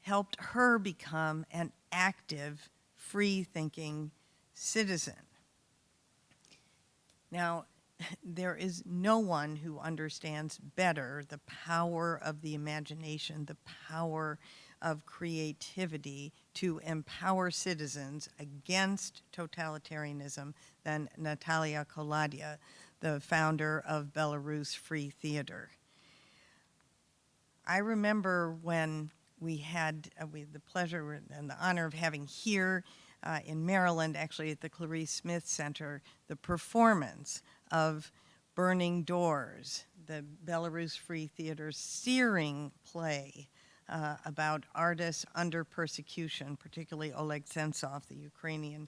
helped her become an active, free-thinking citizen. Now, there is no one who understands better the power of the imagination, the power of creativity to empower citizens against totalitarianism than Natalia Koladia, the founder of Belarus Free Theatre. I remember when we had the pleasure and the honor of having here in Maryland, actually at the Clarice Smith Center, the performance of Burning Doors, the Belarus Free Theater's searing play about artists under persecution, particularly Oleg Sentsov, the Ukrainian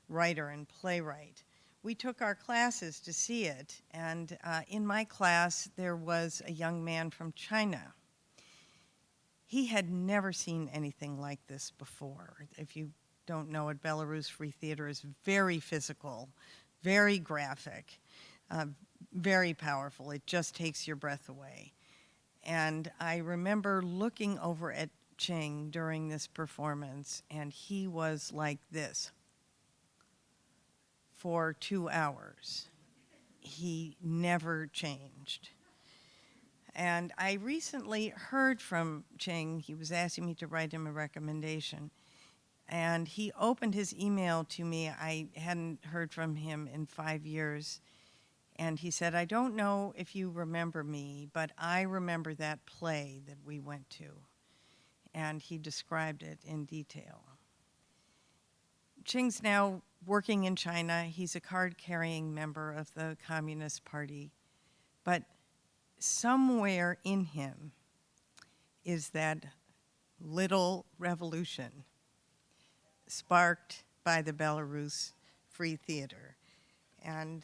writer and playwright. We took our classes to see it, and in my class there was a young man from China. He had never seen anything like this before. If you don't know it, Belarus Free Theater is very physical, very graphic, very powerful. It just takes your breath away. And I remember looking over at Ching during this performance, and he was like this for 2 hours. He never changed. And I recently heard from Ching. He was asking me to write him a recommendation. And he opened his email to me. I hadn't heard from him in 5 years. And he said, I don't know if you remember me, but I remember that play that we went to. And he described it in detail. Ching's now working in China. He's a card-carrying member of the Communist Party. But somewhere in him is that little revolution sparked by the Belarus Free Theater. And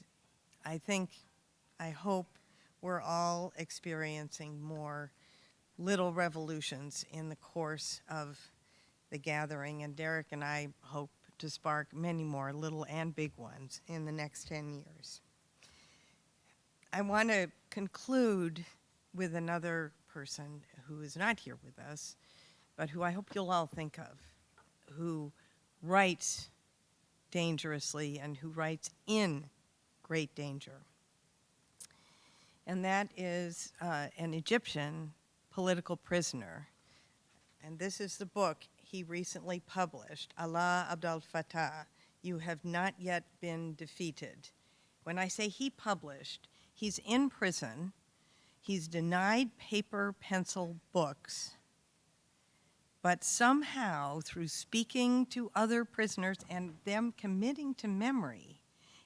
I hope we're all experiencing more little revolutions in the course of the gathering, and Derek and I hope to spark many more little and big ones in the next 10 years. I want to conclude with another person who is not here with us, but who I hope you'll all think of, who writes dangerously and who writes in great danger. And that is an Egyptian political prisoner, and this is the book he recently published, Allah Abdel Fattah, You Have Not Yet Been Defeated. When I say he published, he's in prison, he's denied paper, pencil books, but somehow through speaking to other prisoners and them committing to memory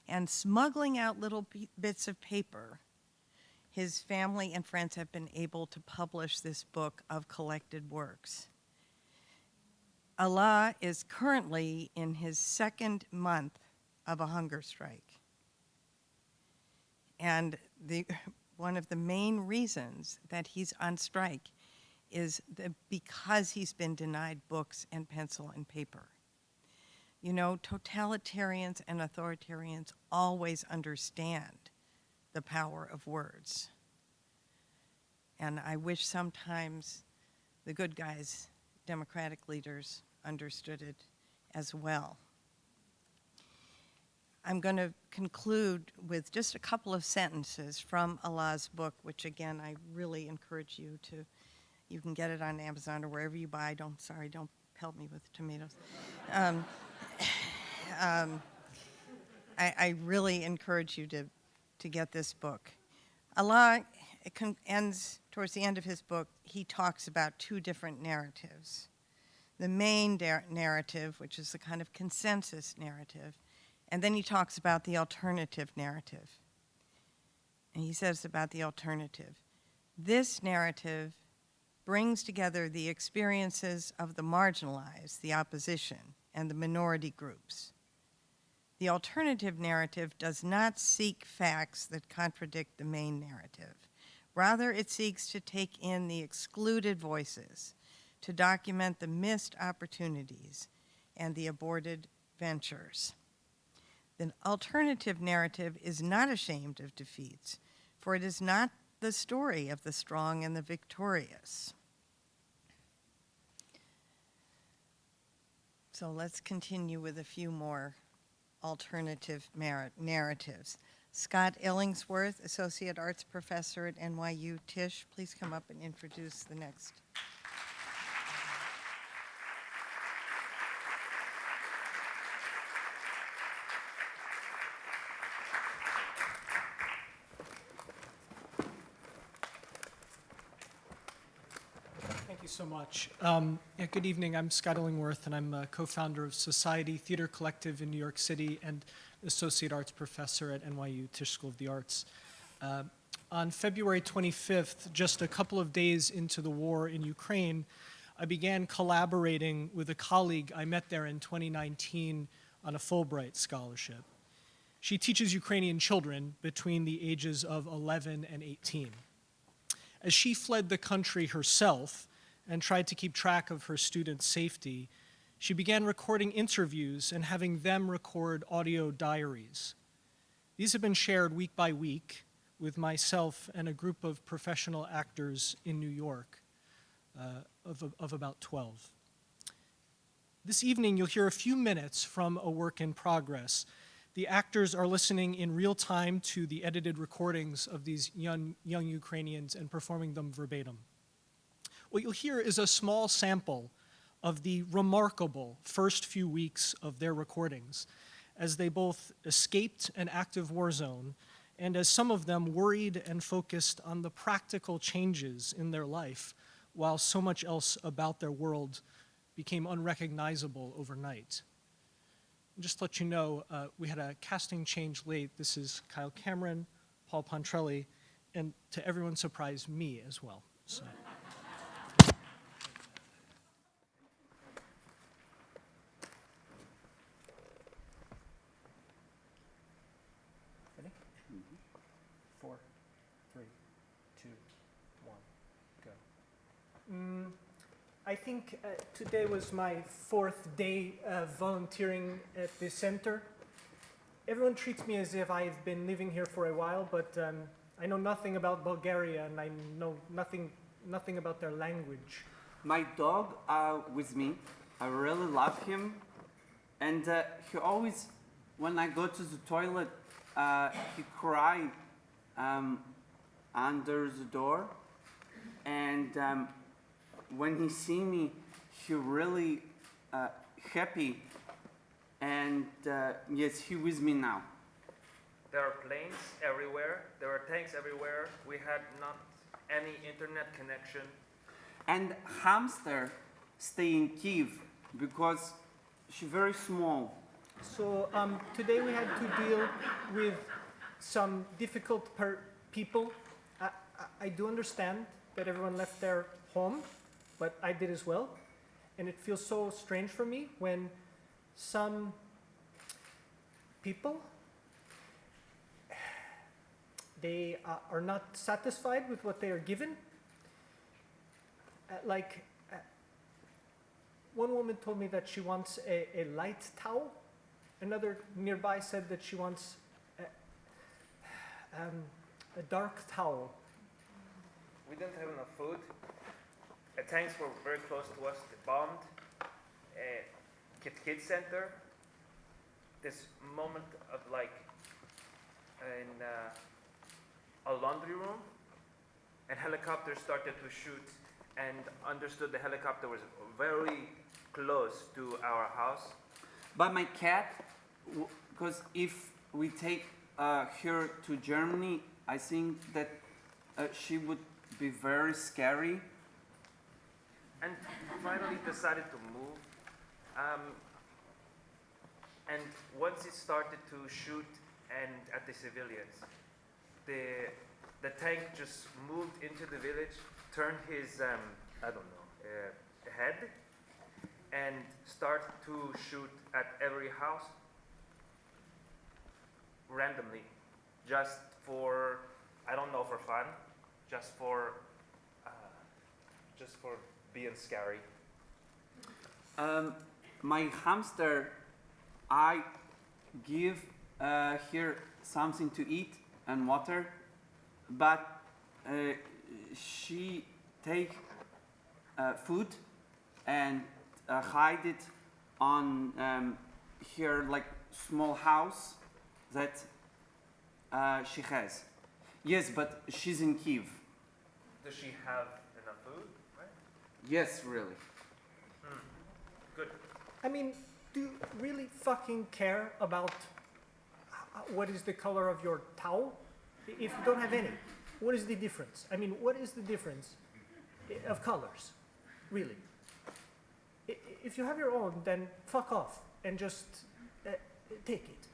and smuggling out little bits of paper, his family and friends have been able to publish this book of collected works. Allah is currently in his second month of a hunger strike. And one of the main reasons that he's on strike is because he's been denied books and pencil and paper. You know, totalitarians and authoritarians always understand the power of words. And I wish sometimes the good guys, democratic leaders, understood it as well. I'm going to conclude with just a couple of sentences from Allah's book, which again, I really encourage you to, you can get it on Amazon or wherever you buy. Don't pelt me with tomatoes. I really encourage you to get this book. Allah ends, towards the end of his book, he talks about two different narratives. The main narrative, which is the kind of consensus narrative, and then he talks about the alternative narrative. And he says about the alternative, this narrative brings together the experiences of the marginalized, the opposition, and the minority groups. The alternative narrative does not seek facts that contradict the main narrative. Rather, it seeks to take in the excluded voices, to document the missed opportunities and the aborted ventures. The alternative narrative is not ashamed of defeats, for it is not the story of the strong and the victorious. So let's continue with a few more alternative narratives. Scott Illingsworth, Associate Arts Professor at NYU. Tish, please come up and introduce the next. Thank you so much. Good evening. I'm Scott Illingworth, and I'm a co-founder of Society Theater Collective in New York City and Associate Arts Professor at NYU Tisch School of the Arts. On February 25th, just a couple of days into the war in Ukraine, I began collaborating with a colleague I met there in 2019 on a Fulbright scholarship. She teaches Ukrainian children between the ages of 11 and 18. As she fled the country herself and tried to keep track of her students' safety, she began recording interviews and having them record audio diaries. These have been shared week by week with myself and a group of professional actors in New York, of about 12. This evening, you'll hear a few minutes from a work in progress. The actors are listening in real time to the edited recordings of these young Ukrainians and performing them verbatim. What you'll hear is a small sample of the remarkable first few weeks of their recordings, as they both escaped an active war zone and as some of them worried and focused on the practical changes in their life, while so much else about their world became unrecognizable overnight. Just to let you know, we had a casting change late. This is Kyle Cameron, Paul Pontrelli, and to everyone's surprise, me as well. So. Ready? 4, 3, 2, 1, go. I think today was my 4th day volunteering at this center. Everyone treats me as if I've been living here for a while, but I know nothing about Bulgaria and I know nothing about their language. My dog with me, I really love him, and he always, when I go to the toilet, he cries under the door, and when he see me, he really happy, and yes, he with me now. There are planes everywhere. There are tanks everywhere. We had not any internet connection. And hamster stay in Kiev because she's very small. So today we had to deal with some difficult people. I do understand that everyone left their home, but I did as well. And it feels so strange for me when some people, they are not satisfied with what they are given. One woman told me that she wants a light towel. Another nearby said that she wants a dark towel. We didn't have enough food. The tanks were very close to us. They bombed. Kids Center. This moment of like in a laundry room, and helicopters started to shoot, and understood the helicopter was very close to our house. But my cat, because if we take her to Germany, I think that she would be very scary. And finally decided to move. And once it started to shoot and at the civilians, the tank just moved into the village, turned his head, and started to shoot at every house randomly, just for, I don't know, for fun, just for being scary. My hamster, I give her something to eat and water, but she take food and hide it on her like small house that she has. Yes, but she's in Kiev. Does she have enough food? Right? Yes, really. Good. I mean, do you really fucking care about what is the color of your towel? If you don't have any, what is the difference? I mean, what is the difference of colors, really? If you have your own, then fuck off and just take it.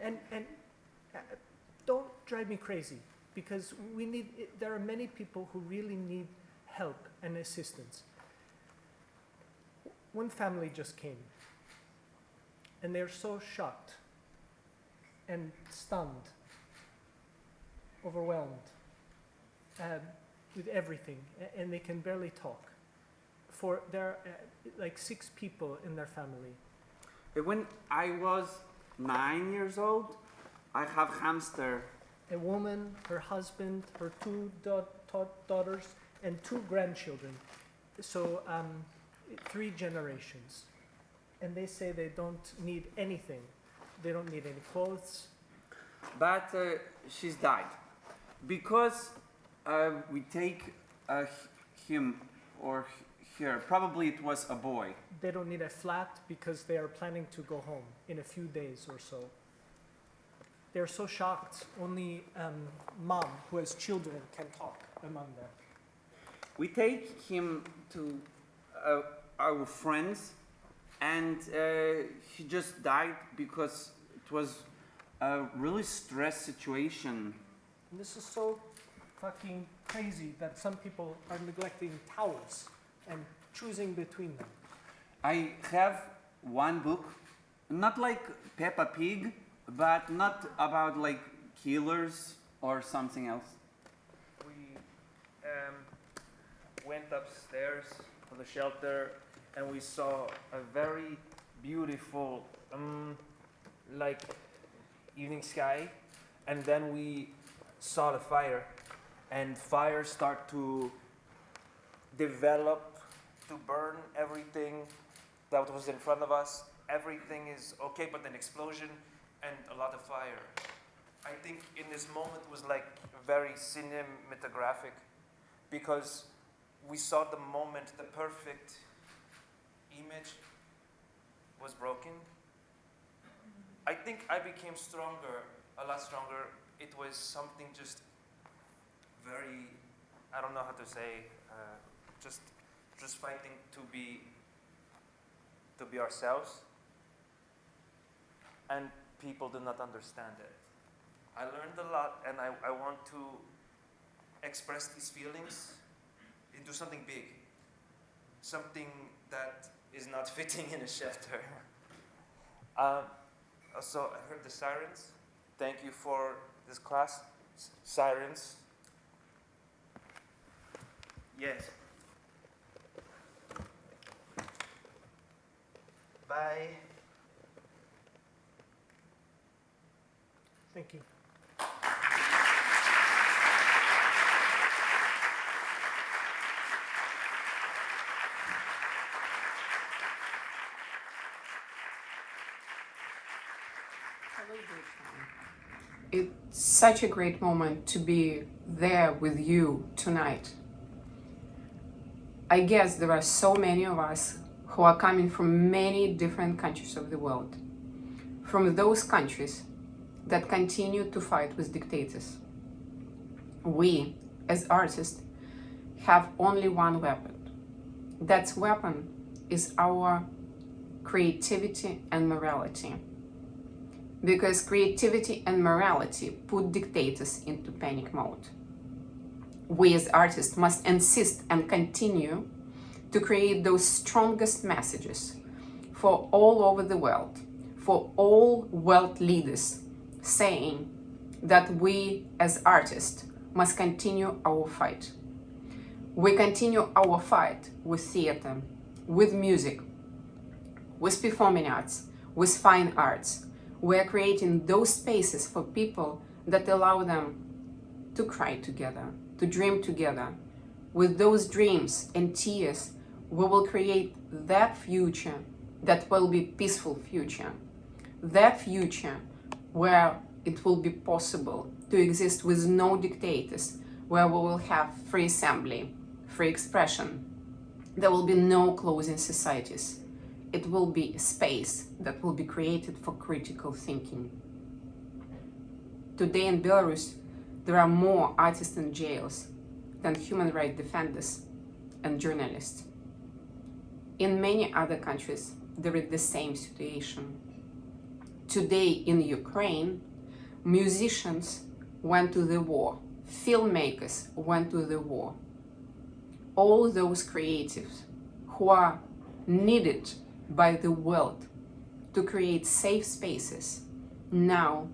And don't drive me crazy, because there are many people who really need help and assistance. One family just came, and they're so shocked and stunned, overwhelmed with everything, and they can barely talk. There are like 6 people in their family. When I was 9 years old, I have hamster. A woman, her husband, her 2 daughters, and 2 grandchildren. So 3 generations. And they say they don't need anything. They don't need any clothes. But she's died. Because we take him or her, probably it was a boy. They don't need a flat because they are planning to go home in a few days or so. They're so shocked. Only mom, who has children, can talk among them. We take him to our friends, and he just died because it was a really stressed situation. And this is so fucking crazy that some people are neglecting towels and choosing between them. I have one book, not like Peppa Pig, but not about like killers or something else. We went upstairs to the shelter, and we saw a very beautiful like evening sky, and then we saw the fire, and fire start to develop, to burn everything that was in front of us. Everything is okay, but then explosion and a lot of fire. I think in this moment was like very cinematographic, because we saw the moment the perfect image was broken. I think I became stronger, a lot stronger. It was something just very, I don't know how to say, just fighting to be ourselves. And people do not understand it. I learned a lot, and I want to express these feelings into something big, something that is not fitting in a shelter. So I heard the sirens. Thank you for this class. Sirens. Yes. Bye. Thank you. It's such a great moment to be there with you tonight. I guess there are so many of us who are coming from many different countries of the world, from those countries that continue to fight with dictators. We, as artists, have only one weapon. That weapon is our creativity and morality. Because creativity and morality put dictators into panic mode. We as artists must insist and continue to create those strongest messages for all over the world, for all world leaders, saying that we as artists must continue our fight. We continue our fight with theater, with music, with performing arts, with fine arts. We're creating those spaces for people that allow them to cry together, to dream together. With those dreams and tears, we will create that future that will be peaceful future. That future where it will be possible to exist with no dictators, where we will have free assembly, free expression. There will be no closing societies. It will be a space that will be created for critical thinking. Today in Belarus, there are more artists in jails than human rights defenders and journalists. In many other countries, there is the same situation. Today in Ukraine, musicians went to the war, filmmakers went to the war. All those creatives who are needed by the world to create safe spaces now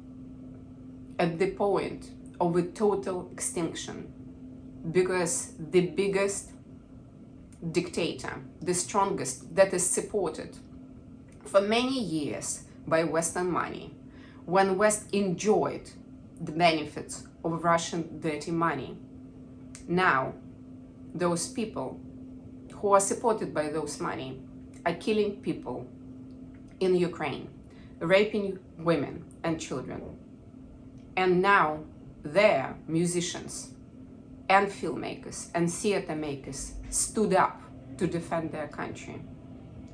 at the point of a total extinction, because the biggest dictator, the strongest, that is supported for many years by Western money, when West enjoyed the benefits of Russian dirty money, now those people who are supported by those money are killing people in Ukraine, raping women and children. And now their musicians and filmmakers and theater makers stood up to defend their country.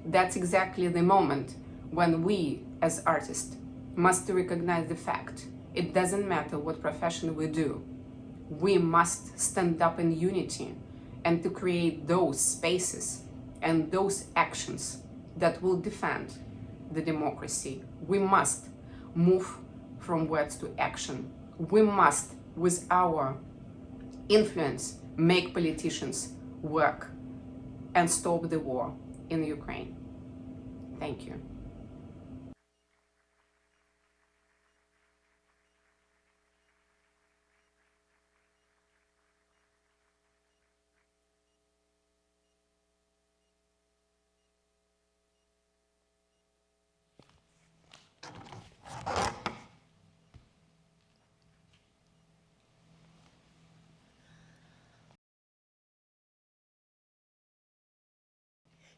That's exactly the moment when we as artists must recognize the fact it doesn't matter what profession we do. We must stand up in unity and to create those spaces and those actions that will defend the democracy. We must move from words to action. We must, with our influence, make politicians work and stop the war in Ukraine. Thank you.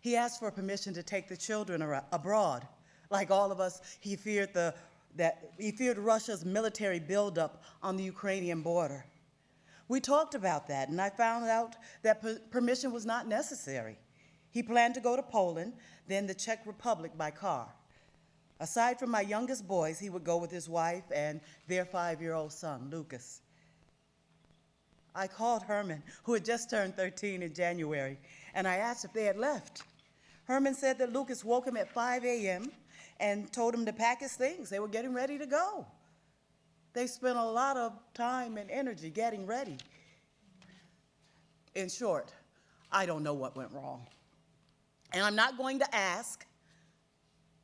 He asked for permission to take the children abroad. Like all of us, he feared Russia's military buildup on the Ukrainian border. We talked about that, and I found out that permission was not necessary. He planned to go to Poland, then the Czech Republic by car. Aside from my youngest boys, he would go with his wife and their 5-year-old son, Lucas. I called Herman, who had just turned 13 in January, and I asked if they had left. Herman said that Lucas woke him at 5 a.m. and told him to pack his things. They were getting ready to go. They spent a lot of time and energy getting ready. In short, I don't know what went wrong. And I'm not going to ask,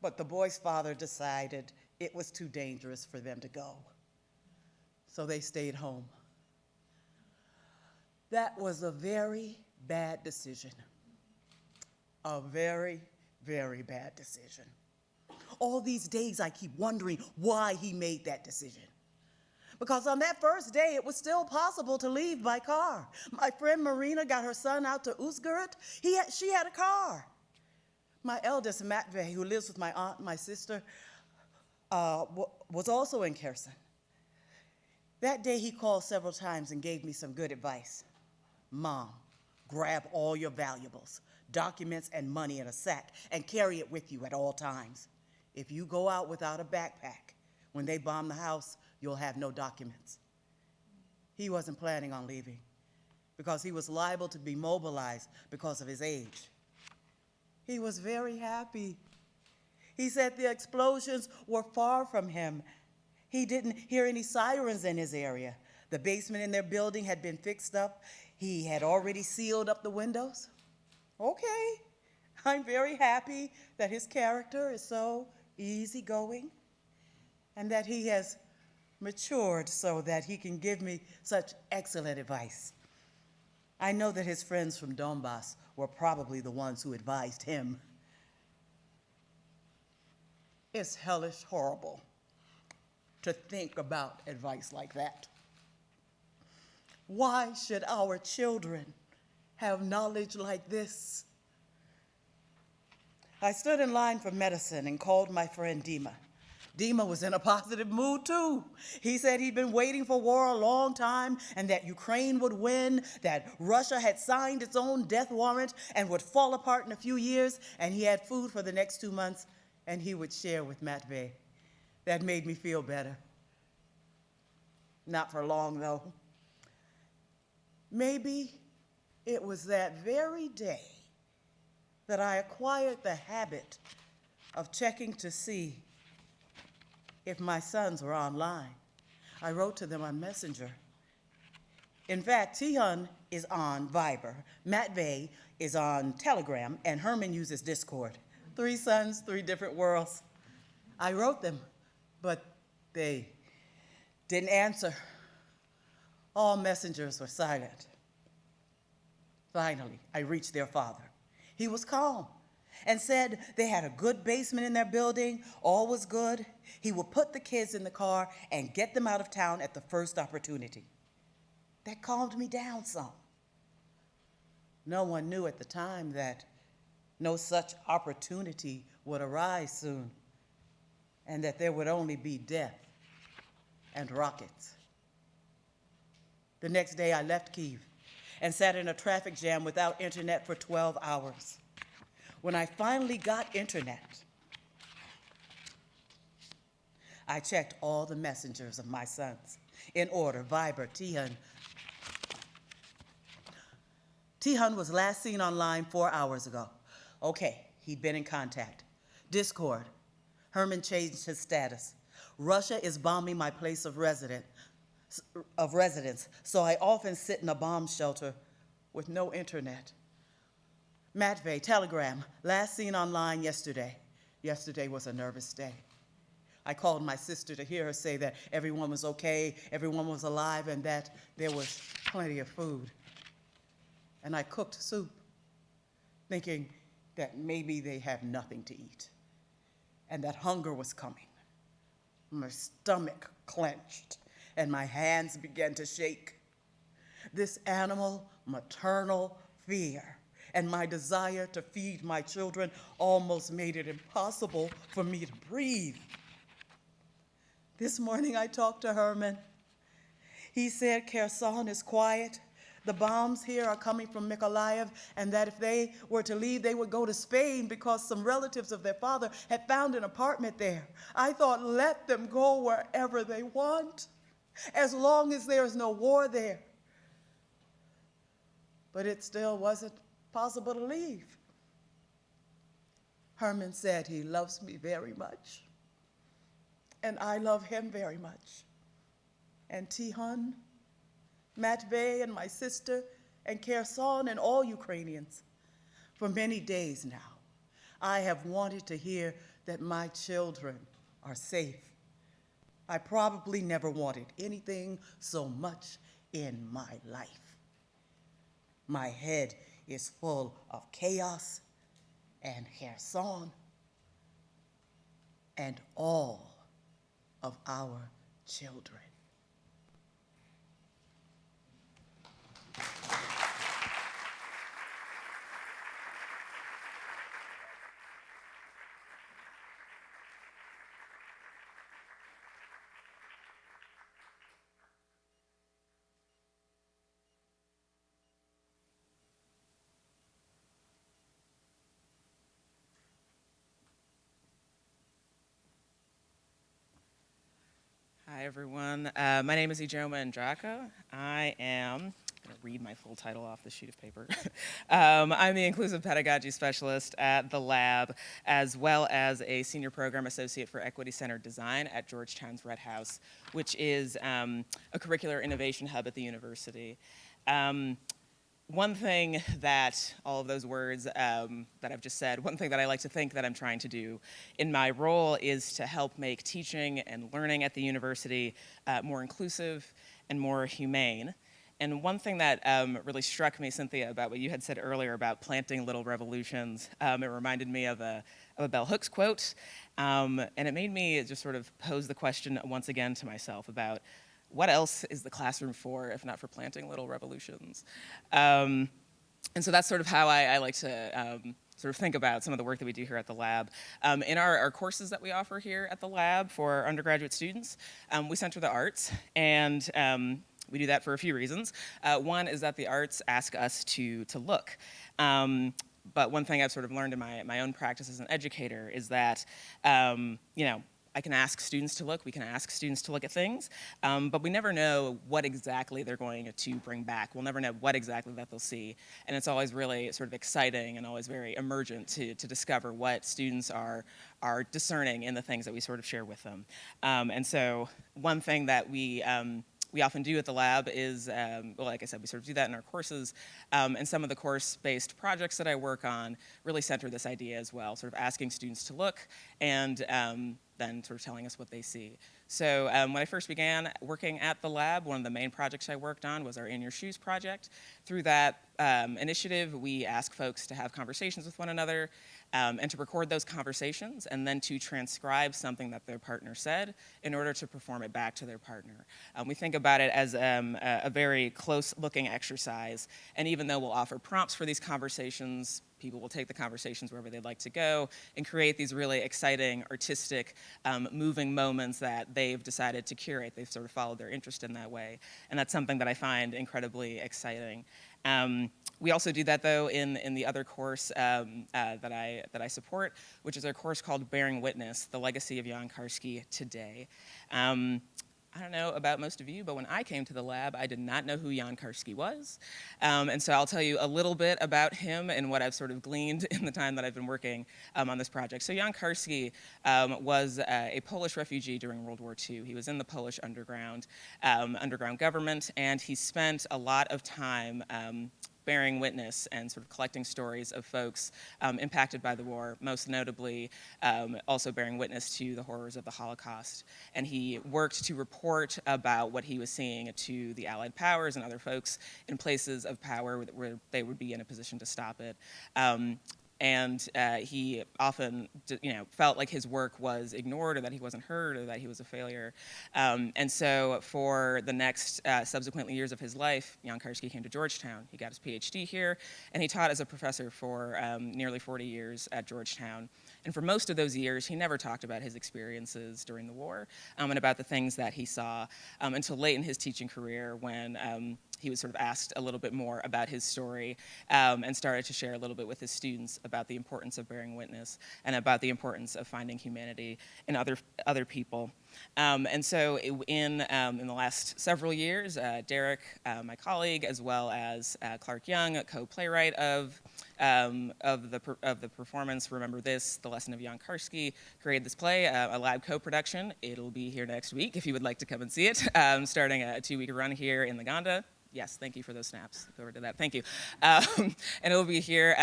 but the boy's father decided it was too dangerous for them to go. So they stayed home. That was a very bad decision. A very, very bad decision. All these days I keep wondering why he made that decision. Because on that first day, it was still possible to leave by car. My friend Marina got her son out to Uzgorod. She had a car. My eldest, Matvey, who lives with my aunt and my sister, was also in Kherson. That day, he called several times and gave me some good advice. Mom, grab all your valuables, documents and money in a sack, and carry it with you at all times. If you go out without a backpack, when they bomb the house, you'll have no documents. He wasn't planning on leaving because he was liable to be mobilized because of his age. He was very happy. He said the explosions were far from him. He didn't hear any sirens in his area. The basement in their building had been fixed up. He had already sealed up the windows. Okay, I'm very happy that his character is so easygoing and that he has matured so that he can give me such excellent advice. I know that his friends from Donbass were probably the ones who advised him. It's hellish horrible to think about advice like that. Why should our children have knowledge like this? I stood in line for medicine and called my friend Dima. Dima was in a positive mood too. He said he'd been waiting for war a long time and that Ukraine would win, that Russia had signed its own death warrant and would fall apart in a few years, and he had food for the next 2 months and he would share with Matvey. That made me feel better. Not for long though. Maybe it was that very day that I acquired the habit of checking to see if my sons were online. I wrote to them on Messenger. In fact, Tehran is on Viber, Matvey is on Telegram, and Herman uses Discord. 3 sons, 3 different worlds. I wrote them, but they didn't answer. All messengers were silent. Finally, I reached their father. He was calm and said they had a good basement in their building, all was good. He would put the kids in the car and get them out of town at the first opportunity. That calmed me down some. No one knew at the time that no such opportunity would arise soon, and that there would only be death and rockets. The next day I left Kyiv and sat in a traffic jam without internet for 12 hours. When I finally got internet, I checked all the messengers of my sons in order: Viber, Tehran. Tehran was last seen online 4 hours ago. Okay, he'd been in contact. Discord. Herman changed his status. Russia is bombing my place of residence, so I often sit in a bomb shelter with no internet. Matvey, Telegram, last seen online yesterday. Yesterday was a nervous day. I called my sister to hear her say that everyone was okay, everyone was alive, and that there was plenty of food. And I cooked soup, thinking that maybe they have nothing to eat, and that hunger was coming. My stomach clenched, and my hands began to shake. This animal, maternal fear and my desire to feed my children almost made it impossible for me to breathe. This morning I talked to Herman. He said Kherson is quiet. The bombs here are coming from Mykolaiv, and that if they were to leave, they would go to Spain because some relatives of their father had found an apartment there. I thought, let them go wherever they want, as long as there is no war there. But it still wasn't possible to leave. Herman said he loves me very much, and I love him very much. And Tikhon, Matvey, and my sister, and Kherson, and all Ukrainians. For many days now, I have wanted to hear that my children are safe. I probably never wanted anything so much in my life. My head is full of chaos and Kherson and all of our children. Hi, everyone. My name is Ijoma Ndraka. I am going to read my full title off the sheet of paper. I'm the Inclusive Pedagogy Specialist at the Lab, as well as a Senior Program Associate for Equity-Centered Design at Georgetown's Red House, which is a curricular innovation hub at the university. One thing that all of those words that I've just said, one thing that I like to think that I'm trying to do in my role is to help make teaching and learning at the university more inclusive and more humane. And one thing that really struck me, Cynthia, about what you had said earlier about planting little revolutions, it reminded me of a Bell Hooks quote, and it made me just sort of pose the question once again to myself about what else is the classroom for if not for planting little revolutions? And so that's sort of how I like to sort of think about some of the work that we do here at the Lab. In our courses that we offer here at the Lab for our undergraduate students, we center the arts, and we do that for a few reasons. One is that the arts ask us to look. But one thing I've sort of learned in my own practice as an educator is that, you know, I can ask students to look, we can ask students to look at things, but we never know what exactly they're going to bring back. We'll never know what exactly that they'll see. And it's always really sort of exciting and always very emergent to discover what students are discerning in the things that we sort of share with them. And so one thing that we often do at the Lab is, well, like I said, we sort of do that in our courses, and some of the course-based projects that I work on really center this idea as well, sort of asking students to look and then sort of telling us what they see. So when I first began working at the Lab, one of the main projects I worked on was our In Your Shoes project. Through that initiative, we ask folks to have conversations with one another and to record those conversations and then to transcribe something that their partner said in order to perform it back to their partner. We think about it as a very close-looking exercise, and even though we'll offer prompts for these conversations, people will take the conversations wherever they'd like to go and create these really exciting, artistic, moving moments that they've decided to curate. They've sort of followed their interest in that way, and that's something that I find incredibly exciting. We also do that, though, in the other course that I support, which is our course called Bearing Witness, The Legacy of Jan Karski Today. I don't know about most of you, but when I came to the Lab, I did not know who Jan Karski was. And so I'll tell you a little bit about him and what I've sort of gleaned in the time that I've been working on this project. So Jan Karski was a Polish refugee during World War II. He was in the Polish underground government, and he spent a lot of time bearing witness and sort of collecting stories of folks impacted by the war, most notably also bearing witness to the horrors of the Holocaust. And he worked to report about what he was seeing to the Allied powers and other folks in places of power where they would be in a position to stop it. And he often, felt like his work was ignored or that he wasn't heard or that he was a failure. And so for the next subsequent years of his life, Jan Karski came to Georgetown. He got his PhD here, and he taught as a professor for nearly 40 years at Georgetown. And for most of those years, he never talked about his experiences during the war and about the things that he saw until late in his teaching career when he was sort of asked a little bit more about his story and started to share a little bit with his students about the importance of bearing witness and about the importance of finding humanity in other people. And so in the last several years, Derek, my colleague, as well as Clark Young, a co-playwright of the performance Remember This, The Lesson of Jan Karski, created this play, a lab co-production. It'll be here next week if you would like to come and see it, starting a 2-week run here in Laganda. Yes, thank you for those snaps. Look over to that. Thank you. And it'll be here.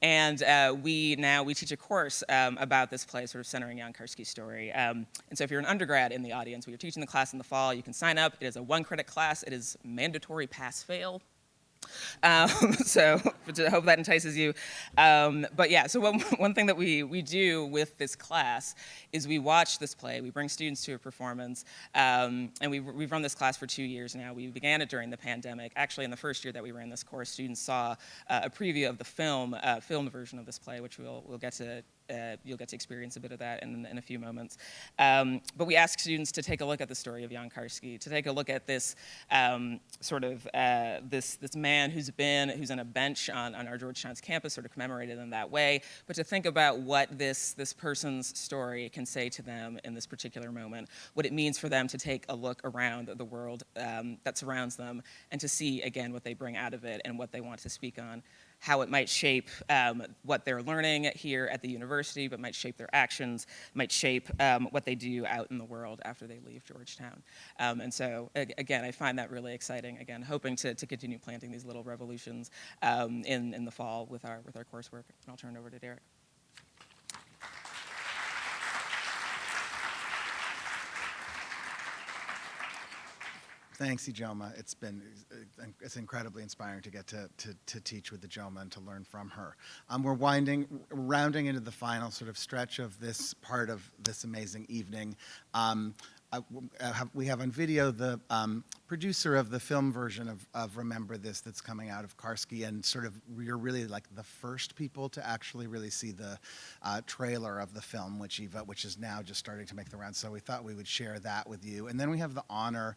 We teach a course about this play, sort of centering Jan Karski's story. And so if you're an undergrad in the audience, we are teaching the class in the fall. You can sign up. It is a 1-credit class. It is mandatory pass-fail. So I hope that entices you. But yeah, so one thing that we do with this class is we watch this play. We bring students to a performance, and we've run this class for 2 years now. We began it during the pandemic. Actually, in the first year that we ran this course, students saw a preview of the filmed version of this play, which you'll get to experience a bit of that in a few moments. But we ask students to take a look at the story of Jan Karski, to take a look at this this man who's on a bench on our Georgetown's campus, sort of commemorated in that way, but to think about what this person's story can say to them in this particular moment, what it means for them to take a look around the world that surrounds them, and to see, again, what they bring out of it and what they want to speak on, how it might shape what they're learning here at the university, but might shape their actions, might shape what they do out in the world after they leave Georgetown. And so, again, I find that really exciting. Again, hoping to continue planting these little revolutions in the fall with our coursework. And I'll turn it over to Derek. Thanks, Ijoma. It's incredibly inspiring to get to teach with Ijoma and to learn from her. We're rounding into the final sort of stretch of this part of this amazing evening. We have on video the producer of the film version of Remember This that's coming out of Karski, and sort of you're really like the first people to actually really see the trailer of the film, which is now just starting to make the rounds. So we thought we would share that with you. And then we have the honor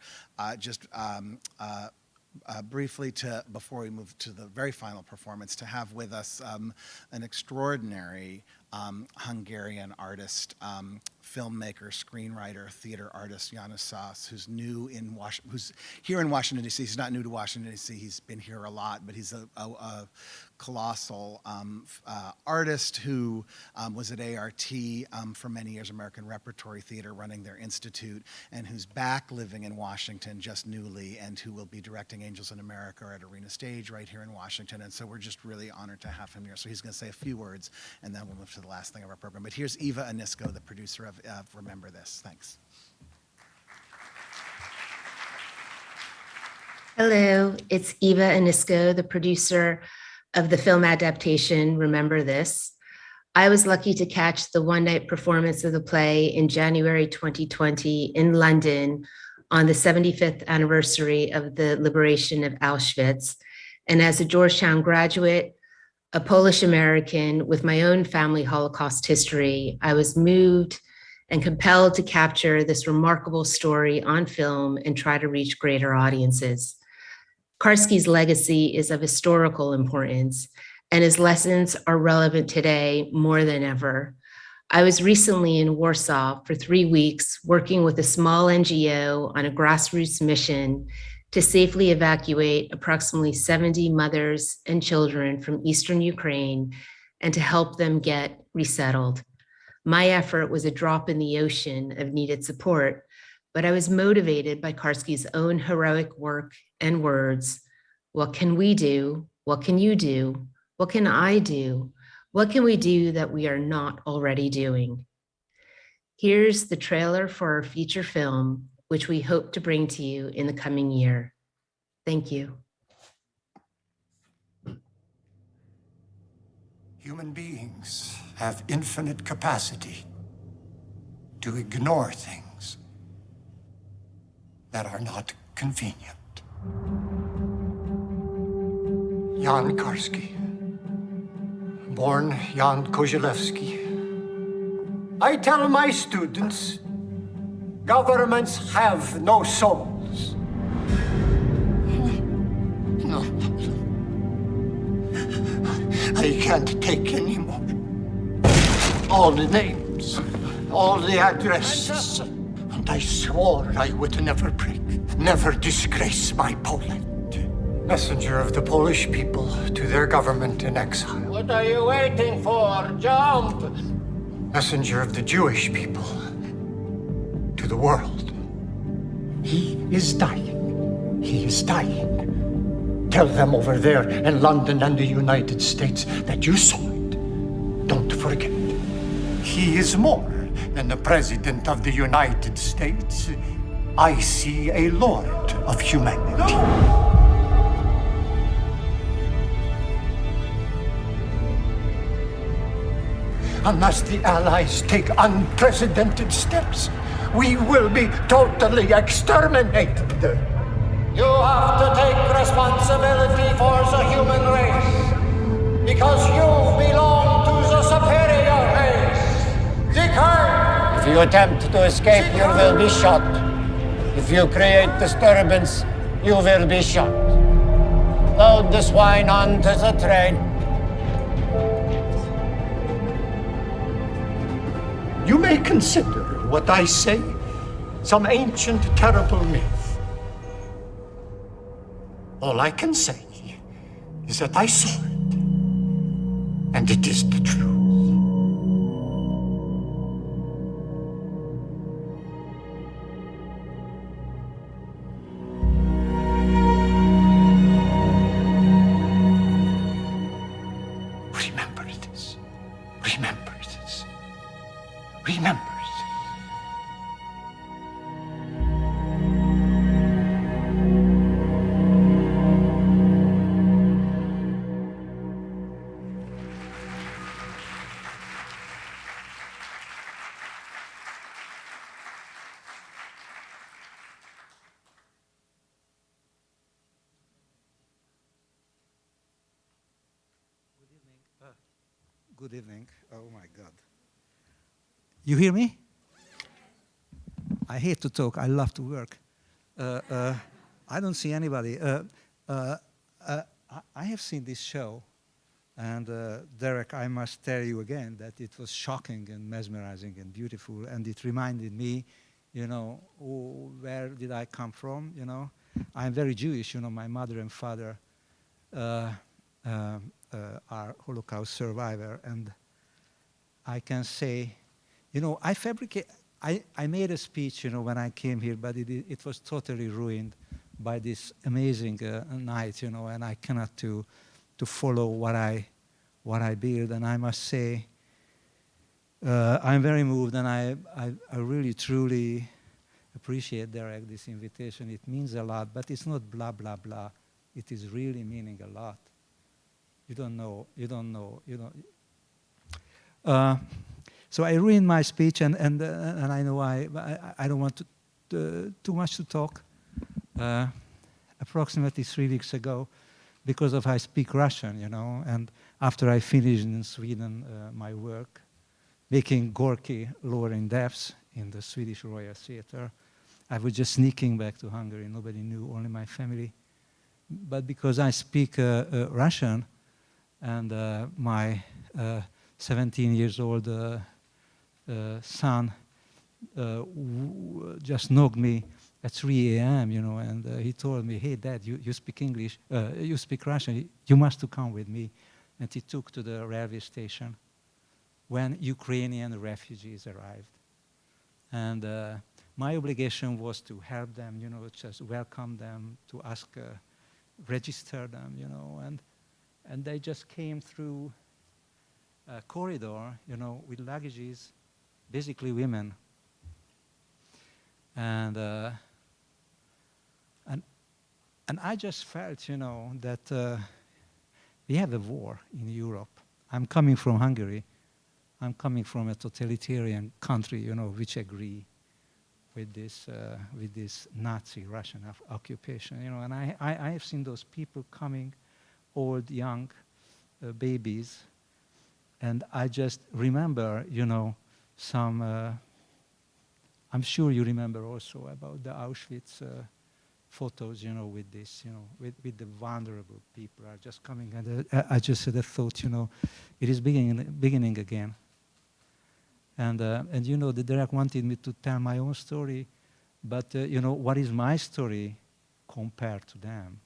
briefly before we move to the very final performance, to have with us an extraordinary Hungarian artist, filmmaker, screenwriter, theater artist, János Szász, who's here in Washington, D.C. He's not new to Washington, D.C. He's been here a lot, but he's a colossal artist who was at ART for many years, American Repertory Theater, running their institute, and who's back living in Washington just newly, and who will be directing Angels in America at Arena Stage right here in Washington. And so we're just really honored to have him here. So he's going to say a few words, and then we'll move to the last thing of our program. But here's Eva Anisko, the producer of Remember This. Thanks. Hello, it's Eva Anisko, the producer of the film adaptation Remember This. I was lucky to catch the one-night performance of the play in January 2020 in London on the 75th anniversary of the liberation of Auschwitz. And as a Georgetown graduate, a Polish American with my own family Holocaust history, I was moved and compelled to capture this remarkable story on film and try to reach greater audiences. Karski's legacy is of historical importance, and his lessons are relevant today more than ever. I was recently in Warsaw for 3 weeks working with a small NGO on a grassroots mission to safely evacuate approximately 70 mothers and children from Eastern Ukraine and to help them get resettled. My effort was a drop in the ocean of needed support, but I was motivated by Karski's own heroic work and words. What can we do? What can you do? What can I do? What can we do that we are not already doing? Here's the trailer for our feature film, which we hope to bring to you in the coming year. Thank you. Human beings have infinite capacity to ignore things that are not convenient. Jan Karski, born Jan Kozielewski I tell my students, governments have no souls. No. I can't take any more. All the names, all the addresses. And I swore I would never break, never disgrace my Poland. Messenger of the Polish people to their government in exile. What are you waiting for? Jump! Messenger of the Jewish people to the world. He is dying. He is dying. Tell them over there in London and the United States that you saw it. Don't forget. He is more than the President of the United States. I see a Lord of humanity. No! Unless the Allies take unprecedented steps, we will be totally exterminated. You have to take responsibility for the human race, because you belong to the superior race, the Kurd. If you attempt to escape, you will be shot. If you create disturbance, you will be shot. Load the swine onto the train. You may consider what I say some ancient, terrible myth. All I can say is that I saw it, and it is the truth. Remember this. Remember this. Remember this. Good evening. Oh my God. You hear me? I hate to talk. I love to work. I don't see anybody. I have seen this show, and Derek, I must tell you again that it was shocking and mesmerizing and beautiful, and it reminded me, you know, where did I come from? You know, I'm very Jewish. You know, my mother and father are Holocaust survivor, and I can say, you know, I made a speech, you know, when I came here, but it was totally ruined by this amazing night, you know, and I cannot to follow what I build, and I must say, I'm very moved, and I really truly appreciate, Derek, this invitation. It means a lot, but it's not blah blah blah. It is really meaning a lot. You don't know. So I ruined my speech, and I know I don't want too much to talk. Approximately 3 weeks ago, because of I speak Russian, you know, and after I finished in Sweden my work, making Gorky lowering deaths in the Swedish Royal Theatre, I was just sneaking back to Hungary. Nobody knew, only my family. But because I speak Russian, and my 17 years old son just knocked me at 3 a.m., you know, and he told me, hey, Dad, you speak English, you speak Russian, you must to come with me. And he took to the railway station when Ukrainian refugees arrived. And my obligation was to help them, you know, just welcome them, to ask, register them, you know, and they just came through a corridor, you know, with luggages, basically women. And I just felt, you know, that we have a war in Europe. I'm coming from Hungary. I'm coming from a totalitarian country, you know, which agree with this Nazi Russian occupation, you know. And I have seen those people coming, old, young, babies, and I just remember, you know, some, I'm sure you remember also about the Auschwitz photos, you know, with this, you know, with the vulnerable people are just coming. And I just had a thought, you know, it is beginning again. And you know, the Derek wanted me to tell my own story, but you know, what is my story compared to them?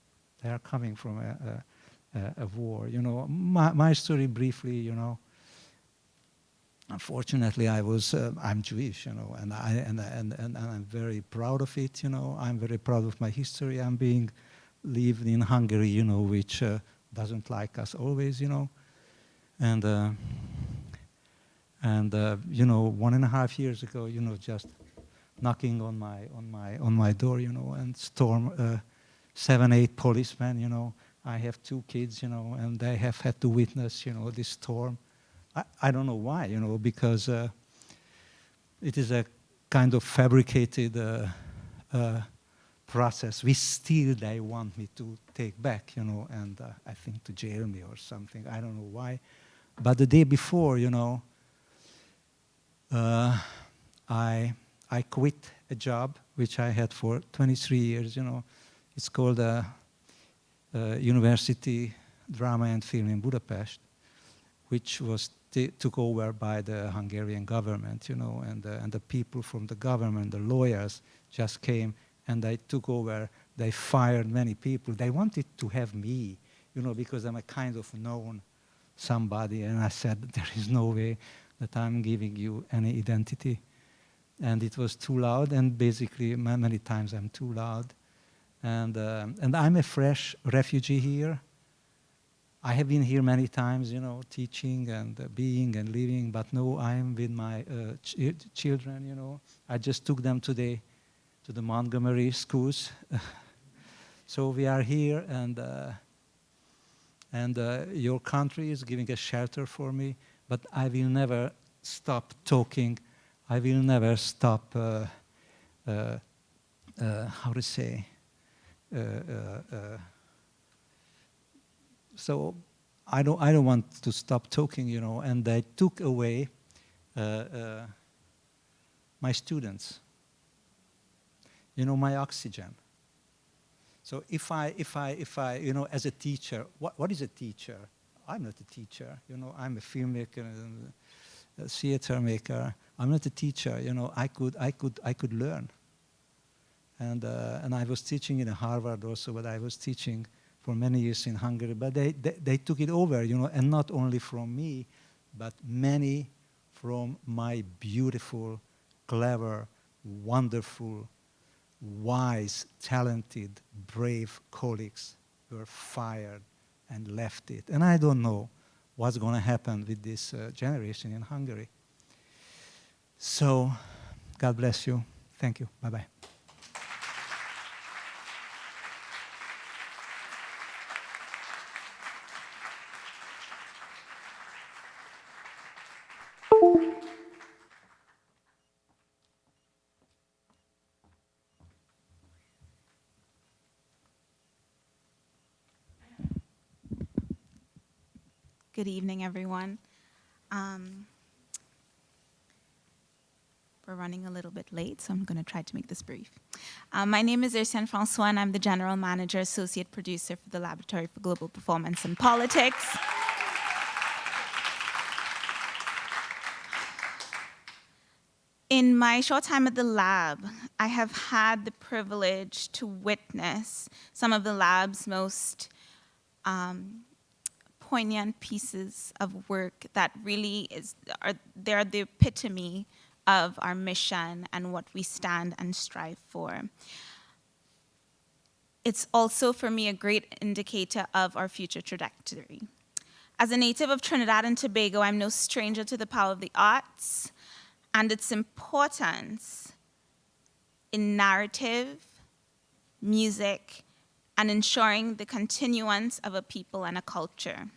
They are coming from a war, you know. My story briefly, you know. Unfortunately, I'm Jewish, you know, and I'm very proud of it, you know. I'm very proud of my history. I'm being lived in Hungary, you know, which doesn't like us always, you know. And you know, 1.5 years ago, you know, just knocking on my door, you know, and storm 7, 8 policemen, you know. I have 2 kids, you know, and they have had to witness, you know, this storm. I don't know why, you know, because it is a kind of fabricated process. They want me to take back, you know, and I think to jail me or something. I don't know why. But the day before, you know, I quit a job which I had for 23 years, you know. It's called University Drama and Film in Budapest, which was took over by the Hungarian government, you know, and the people from the government, the lawyers, just came and they took over. They fired many people. They wanted to have me, you know, because I'm a kind of known somebody, and I said, there is no way that I'm giving you any identity. And it was too loud, and basically many times I'm too loud. And I'm a fresh refugee here. I have been here many times, you know, teaching and being and living, but no, I'm with my children, you know. I just took them today to the Montgomery schools. So we are here, and your country is giving a shelter for me, but I will never stop talking. I will never stop, how to say, so I don't want to stop talking, you know, and they took away my students, you know, my oxygen. So if I, you know, as a teacher, what is a teacher? I'm not a teacher, you know, I'm a filmmaker, a theater maker. I'm not a teacher, you know, I could learn. And I was teaching in Harvard also, but I was teaching for many years in Hungary, but they took it over, you know, and not only from me, but many from my beautiful, clever, wonderful, wise, talented, brave colleagues were fired and left it. And I don't know what's going to happen with this generation in Hungary. So, God bless you. Thank you. Bye-bye. Good evening, everyone. We're running a little bit late, so I'm going to try to make this brief. My name is Erciane Francois, and I'm the General Manager, Associate Producer for the Laboratory for Global Performance and Politics. In my short time at the lab, I have had the privilege to witness some of the lab's most poignant pieces of work that really they're the epitome of our mission and what we stand and strive for. It's also, for me, a great indicator of our future trajectory. As a native of Trinidad and Tobago, I'm no stranger to the power of the arts and its importance in narrative, music, and ensuring the continuance of a people and a culture.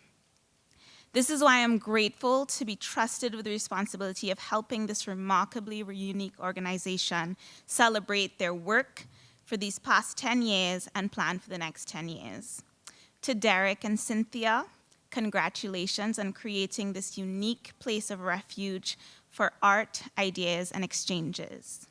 This is why I'm grateful to be trusted with the responsibility of helping this remarkably unique organization celebrate their work for these past 10 years and plan for the next 10 years. To Derek and Cynthia, congratulations on creating this unique place of refuge for art, ideas, and exchanges.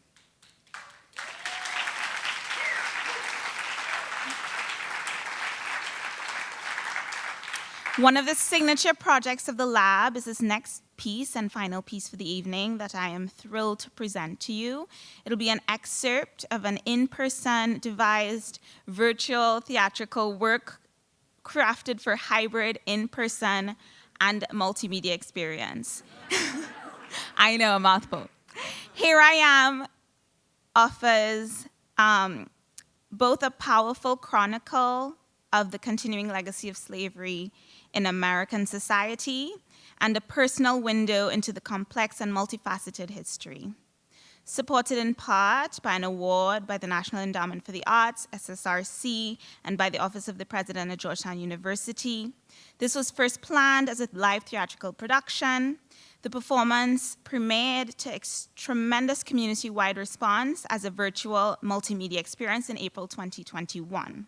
One of the signature projects of the lab is this next piece and final piece for the evening that I am thrilled to present to you. It'll be an excerpt of an in-person devised virtual theatrical work crafted for hybrid in-person and multimedia experience. I know, a mouthful. Here I Am offers both a powerful chronicle of the continuing legacy of slavery in American society and a personal window into the complex and multifaceted history. Supported in part by an award by the National Endowment for the Arts, SSRC, and by the Office of the President at Georgetown University. This was first planned as a live theatrical production. The performance premiered to tremendous community-wide response as a virtual multimedia experience in April 2021.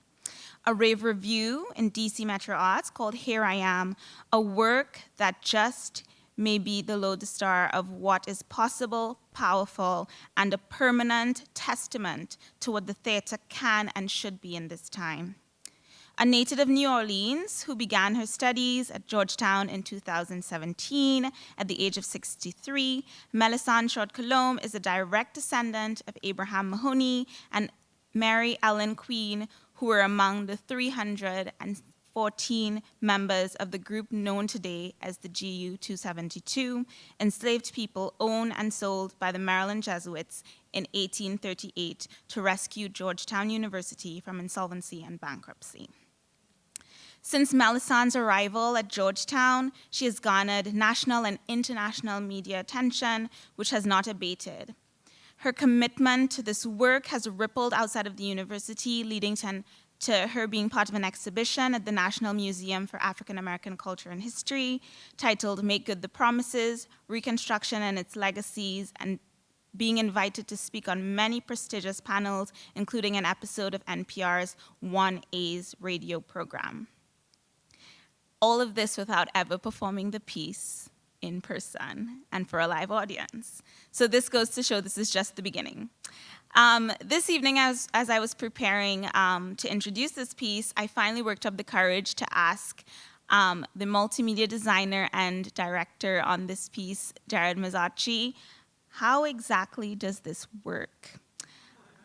A rave review in DC Metro Arts called Here I Am, a work that just may be the lodestar of what is possible, powerful, and a permanent testament to what the theater can and should be in this time. A native of New Orleans who began her studies at Georgetown in 2017 at the age of 63, Mélisande Short Colomb is a direct descendant of Abraham Mahoney and Mary Ellen Queen, who were among the 314 members of the group known today as the GU 272, enslaved people owned and sold by the Maryland Jesuits in 1838 to rescue Georgetown University from insolvency and bankruptcy. Since Mélisande's arrival at Georgetown, she has garnered national and international media attention, which has not abated. Her commitment to this work has rippled outside of the university, leading to her being part of an exhibition at the National Museum for African American Culture and History titled Make Good the Promises, Reconstruction and Its Legacies, and being invited to speak on many prestigious panels, including an episode of NPR's 1A's radio program. All of this without ever performing the piece in person and for a live audience. So this goes to show this is just the beginning. This evening, as I was preparing to introduce this piece, I finally worked up the courage to ask the multimedia designer and director on this piece, Jared Mazzacci, how exactly does this work?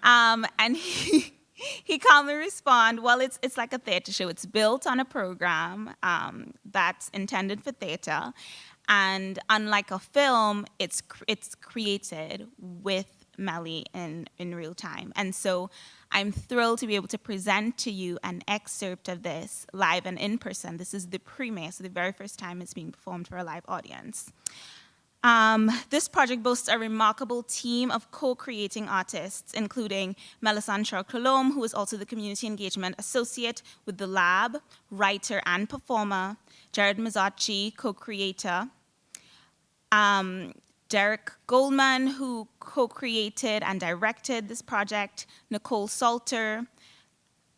And he calmly responded, well, it's like a theater show. It's built on a program that's intended for theater. And unlike a film, it's created with Melly in real time. And so I'm thrilled to be able to present to you an excerpt of this live and in person. This is the premiere, so the very first time it's being performed for a live audience. This project boasts a remarkable team of co-creating artists, including Mélisande Short Colomb, who is also the Community Engagement Associate with the Lab, writer and performer, Jared Mazzacci, co-creator, Derek Goldman, who co-created and directed this project, Nicole Salter,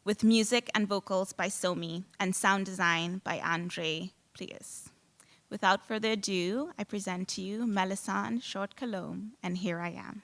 with music and vocals by Somi, and sound design by Andre Plius. Without further ado, I present to you Mélisande Short Colomb, and Here I Am.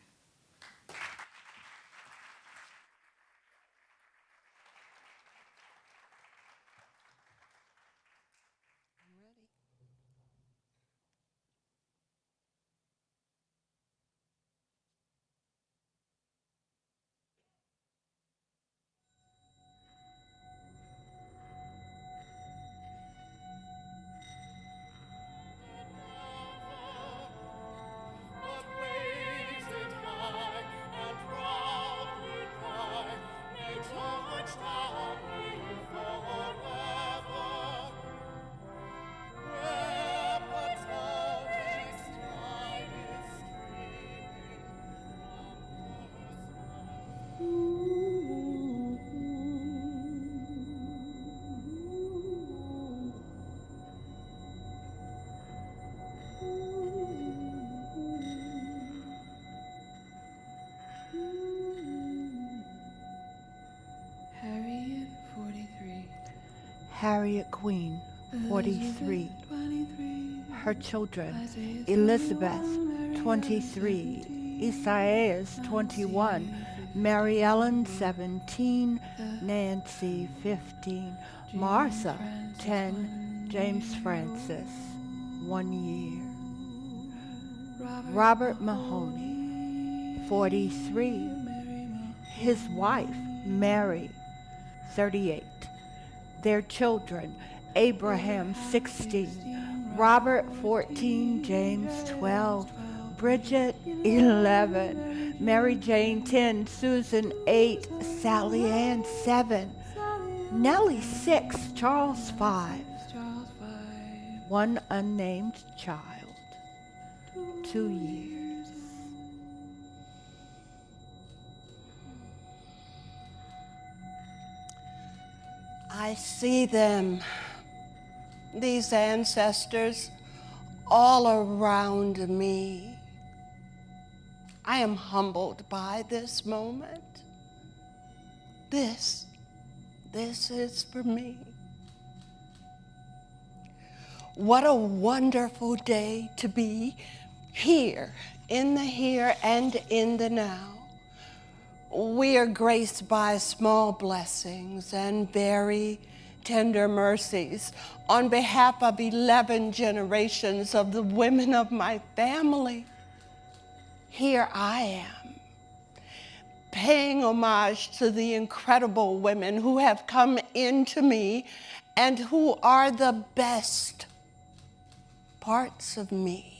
Harriet Queen, 43. Her children, Elizabeth, 23, Isaias 21, Mary Ellen 17, Nancy 15, Martha 10, James Francis 1 year. Robert Mahoney 43, his wife Mary 38, their children Abraham 16, Robert 14, James 12, Bridget 11, Mary Jane 10, Susan 8, Sally Ann 7, Nellie 6, Charles 5, one unnamed child, 2 years. I see them, these ancestors, all around me. I am humbled by this moment. This is for me. What a wonderful day to be here, in the here and in the now. We are graced by small blessings and very tender mercies on behalf of 11 generations of the women of my family. Here I am, paying homage to the incredible women who have come into me and who are the best parts of me.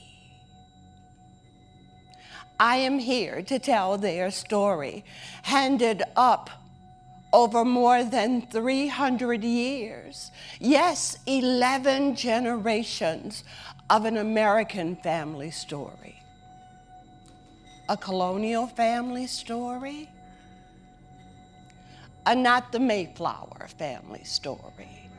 I am here to tell their story, handed up over more than 300 years. Yes, 11 generations of an American family story. A colonial family story, a not the Mayflower family story.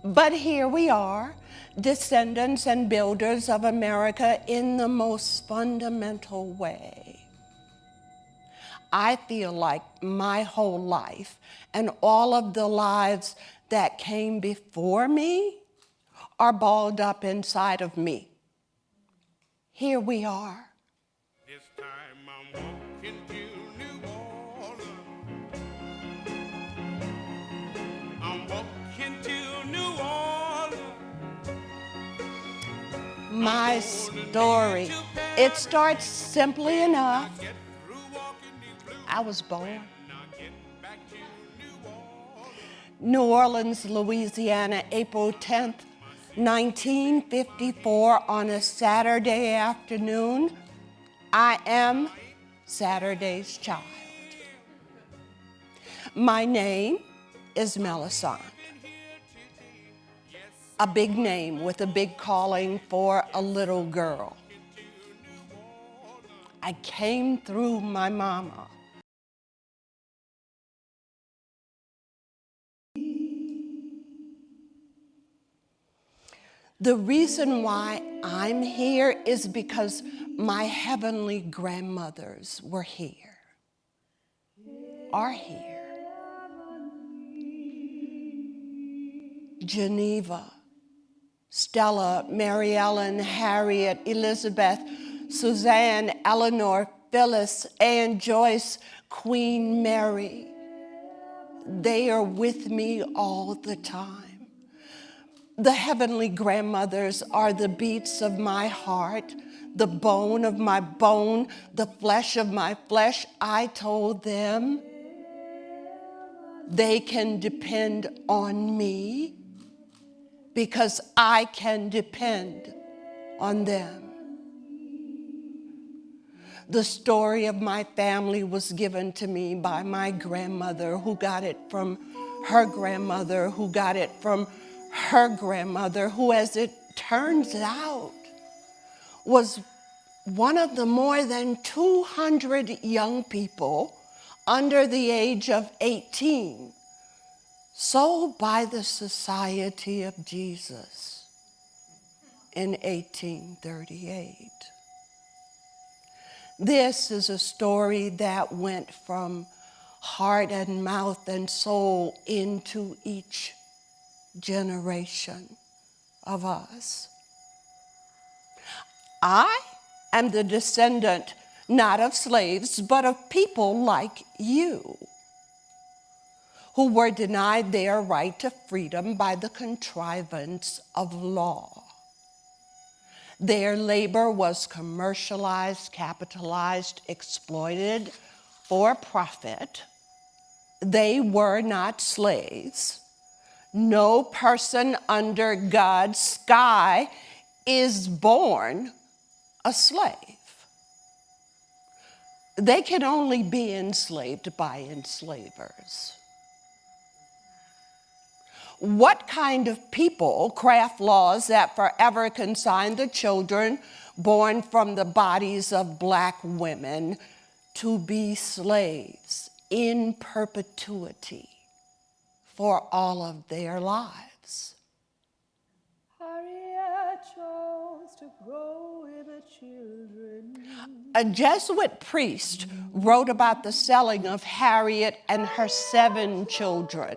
But here we are, descendants and builders of America in the most fundamental way. I feel like my whole life and all of the lives that came before me are balled up inside of me. Here we are. This time I'm walking to New Orleans. I'm walking to New Orleans. My story, it starts simply enough. I was born. New Orleans, Louisiana, April 10th, 1954, on a Saturday afternoon. I am Saturday's child. My name is Mélisande. A big name with a big calling for a little girl. I came through my mama. The reason why I'm here is because my heavenly grandmothers were here, are here. Geneva, Stella, Mary Ellen, Harriet, Elizabeth, Suzanne, Eleanor, Phyllis, Anne Joyce, Queen Mary. They are with me all the time. The heavenly grandmothers are the beats of my heart, the bone of my bone, the flesh of my flesh. I told them they can depend on me because I can depend on them. The story of my family was given to me by my grandmother, who got it from her grandmother, who got it from her grandmother, who, as it turns out, was one of the more than 200 young people under the age of 18 sold by the Society of Jesus in 1838. This is a story that went from heart and mouth and soul into each generation of us. I am the descendant not of slaves, but of people like you, who were denied their right to freedom by the contrivance of law. Their labor was commercialized, capitalized, exploited for profit. They were not slaves. No person under God's sky is born a slave. They can only be enslaved by enslavers. What kind of people craft laws that forever consign the children born from the bodies of black women to be slaves in perpetuity for all of their lives? Harriet chose to grow with the children. A Jesuit priest wrote about the selling of Harriet and her 7 children.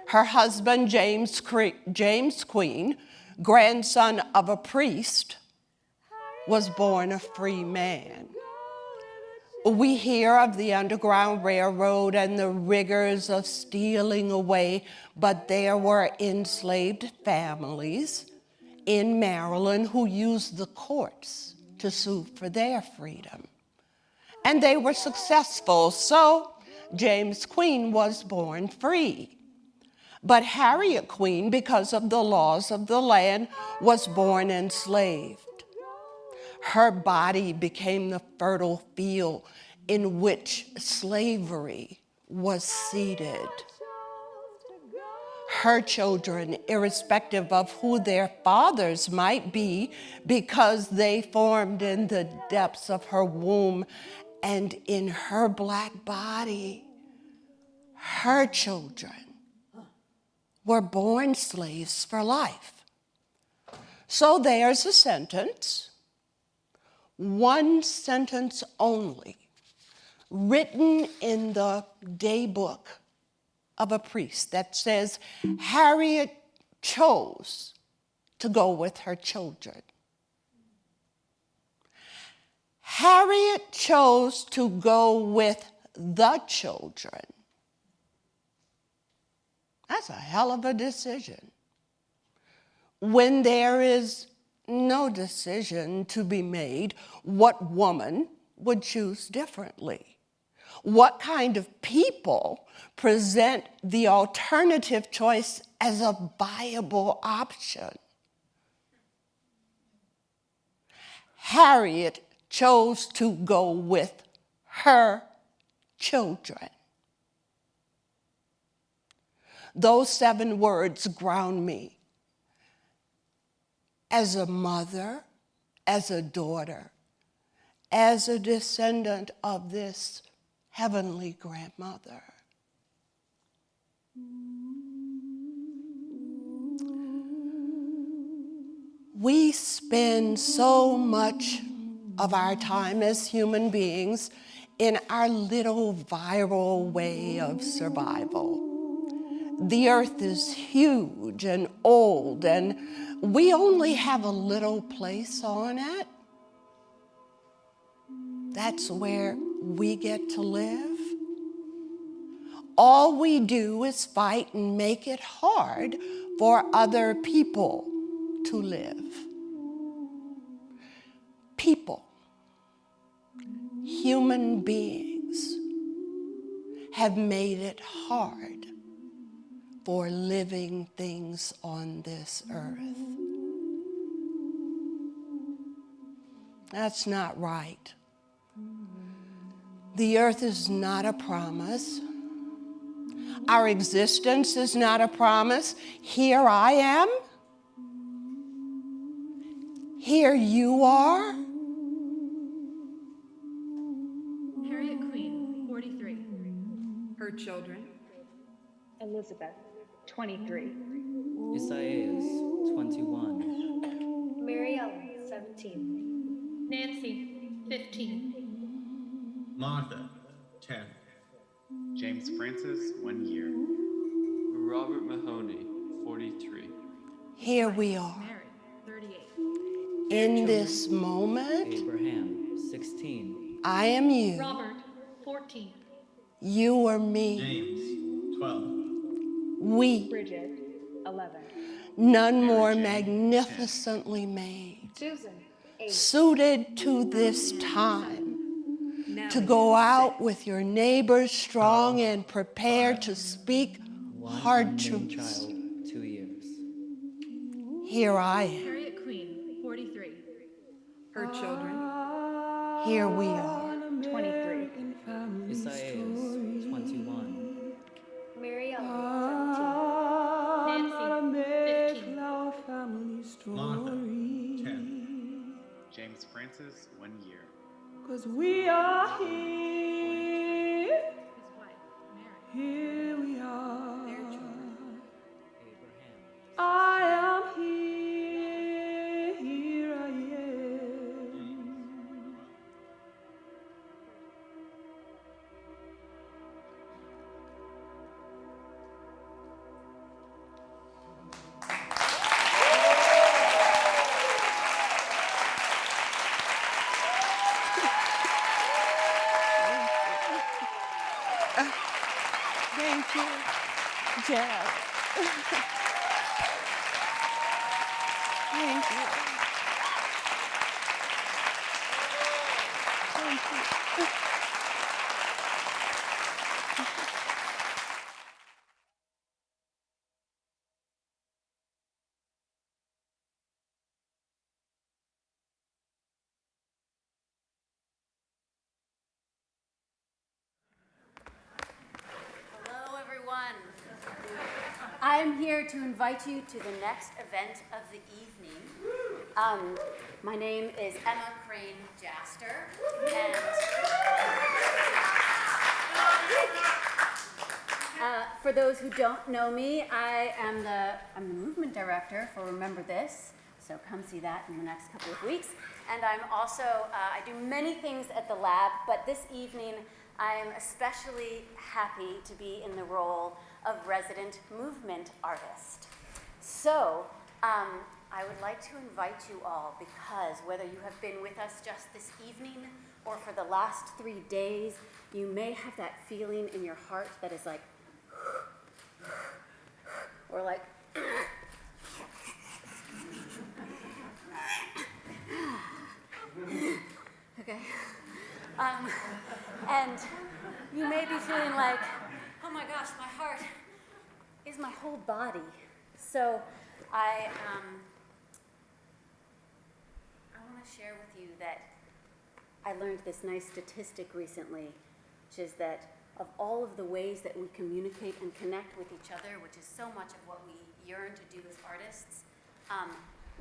Her husband, James Queen, grandson of a priest, was born a free man. We hear of the Underground Railroad and the rigors of stealing away, but there were enslaved families in Maryland who used the courts to sue for their freedom. And they were successful, so James Queen was born free. But Harriet Queen, because of the laws of the land, was born enslaved. Her body became the fertile field in which slavery was seeded. Her children, irrespective of who their fathers might be, because they formed in the depths of her womb and in her black body, her children were born slaves for life. So there's a sentence, one sentence only, written in the day book of a priest that says, Harriet chose to go with her children. Harriet chose to go with the children. That's a hell of a decision. When there is no decision to be made, what woman would choose differently? What kind of people present the alternative choice as a viable option? Harriet chose to go with her children. Those 7 words ground me as a mother, as a daughter, as a descendant of this heavenly grandmother. We spend so much of our time as human beings in our little viral way of survival. The earth is huge and old, and we only have a little place on it. That's where we get to live. All we do is fight and make it hard for other people to live. People, human beings, have made it hard for living things on this earth. That's not right. The earth is not a promise. Our existence is not a promise. Here I am. Here you are. Harriet Queen, 43. Her children. Elizabeth, 23. Isaias, 21. Mary Ellen, 17. Nancy, 15. Martha, 10. James Francis, 1 year. Robert Mahoney, 43. Here we are. Mary, 38. In this moment, Abraham, 16. I am you. Robert, 14. You are me. James, 12. We. Bridget, 11. None more magnificently made, Susan, 8. suited to this time, to go out with your neighbors strong and prepared to speak hard Unnamed truths. child, 2 years. Here I am. Harriet Queen, 43. Her children, Here we are. 23. Isaias, 21. Mary Ellen, 17. Nancy, 15. Martha, 10. James Francis, 1 year. 'Cause we are here. His wife, Mary. Here we are. Their children, Abraham. I am here. Here I am. Thank you, Gero. Thank you. Thank you. Hello, everyone. I'm here to invite you to the next event of the evening. My name is Emma Crane Jaster, and for those who don't know me, I'm the movement director for Remember This. So come see that in the next couple of weeks. And I'm also, I do many things at the lab, but this evening I am especially happy to be in the role of resident movement artist. So I would like to invite you all, because whether you have been with us just this evening or for the last 3 days, you may have that feeling in your heart that is like, or like, okay. And you may be feeling like, oh my gosh, my heart is my whole body. So I want to share with you that I learned this nice statistic recently, which is that of all of the ways that we communicate and connect with each other, which is so much of what we yearn to do as artists,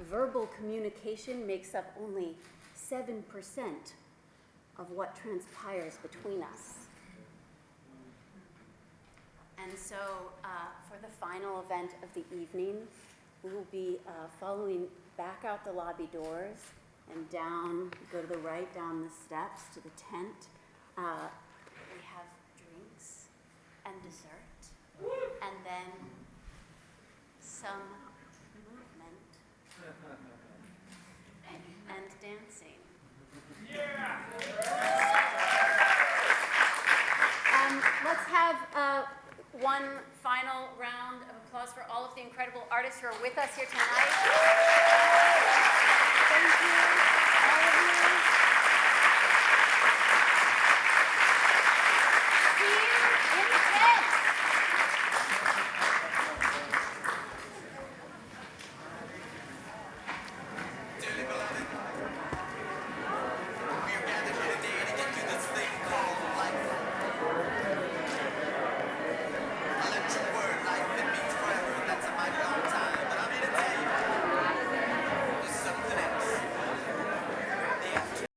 verbal communication makes up only 7% of what transpires between us. And so for the final event of the evening, we will be following back out the lobby doors and down, go to the right, down the steps to the tent. We have drinks and dessert, and then some movement and dancing. Yeah! Let's have one final round of applause for all of the incredible artists who are with us here tonight. Thank you, all of you. See you in the tent.